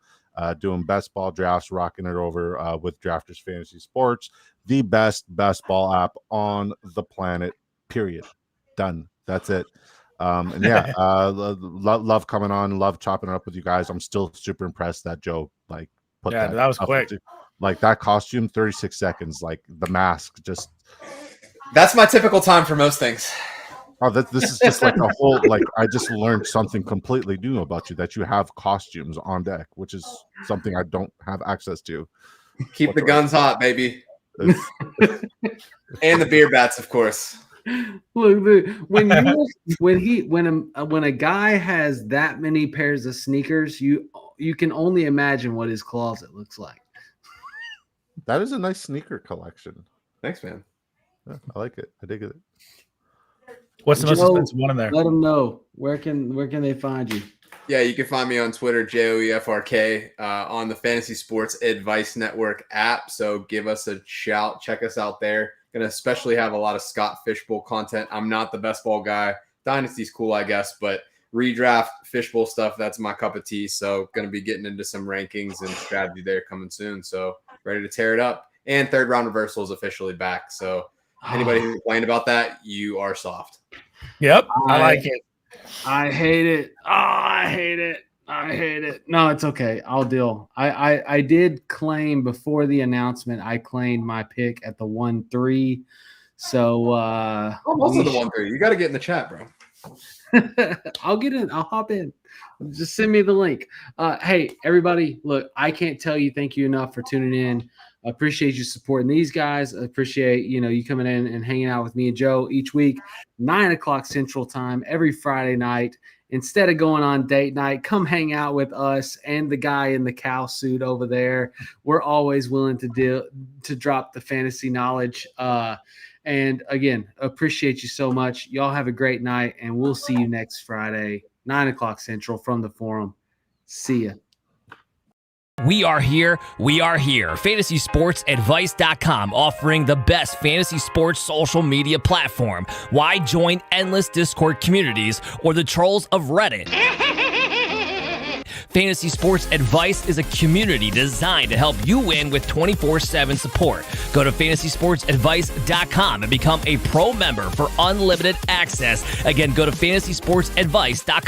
Doing best ball drafts, rocking it over with Drafters Fantasy Sports, the best ball app on the planet. Period. Done. That's it. And yeah, love coming on, love chopping it up with you guys. I'm still super impressed that Joe like put that was quick. Like that costume, 36 seconds. Like the mask, just that's my typical time for most things. Oh, this is just like a whole, like, I just learned something completely new about you, that you have costumes on deck, which is something I don't have access to. Keep the guns hot, baby. It's- And the beer bats, of course. Look, when a guy has that many pairs of sneakers, you can only imagine what his closet looks like. that is a nice sneaker collection. Thanks, man. Yeah, I like it. I dig it. What's the most Joe, expensive one in there? Let them know where can they find you. Yeah, you can find me on Twitter, JOEFRK, on the Fantasy Sports Advice Network app. So give us a shout. Check us out there. Going to especially have a lot of Scott Fishbowl content. I'm not the best ball guy. Dynasty's cool, I guess, but redraft Fishbowl stuff, that's my cup of tea. So going to be getting into some rankings and strategy there coming soon. So ready to tear it up. And third round reversal is officially back. So anybody who complained about that, you are soft. Yep, I like it. I hate it. Oh, I hate it. I hate it. No, it's okay. I'll deal. I did claim before the announcement. I claimed my pick at the 1-3. So I'm also the 1-3. You got to get in the chat, bro. I'll get in. I'll hop in. Just send me the link. Hey, everybody, look, I can't tell you thank you enough for tuning in. I appreciate you supporting these guys. I appreciate, you coming in and hanging out with me and Joe each week, 9:00 Central Time, every Friday night. Instead of going on date night, come hang out with us and the guy in the cow suit over there. We're always willing to drop the fantasy knowledge. And again, appreciate you so much. Y'all have a great night, and we'll see you next Friday, 9:00 Central from the forum. See ya. We are here. We are here. FantasySportsAdvice.com, offering the best fantasy sports social media platform. Why join endless Discord communities or the trolls of Reddit? Fantasy Sports Advice is a community designed to help you win with 24/7 support. Go to FantasySportsAdvice.com and become a pro member for unlimited access. Again, go to FantasySportsAdvice.com.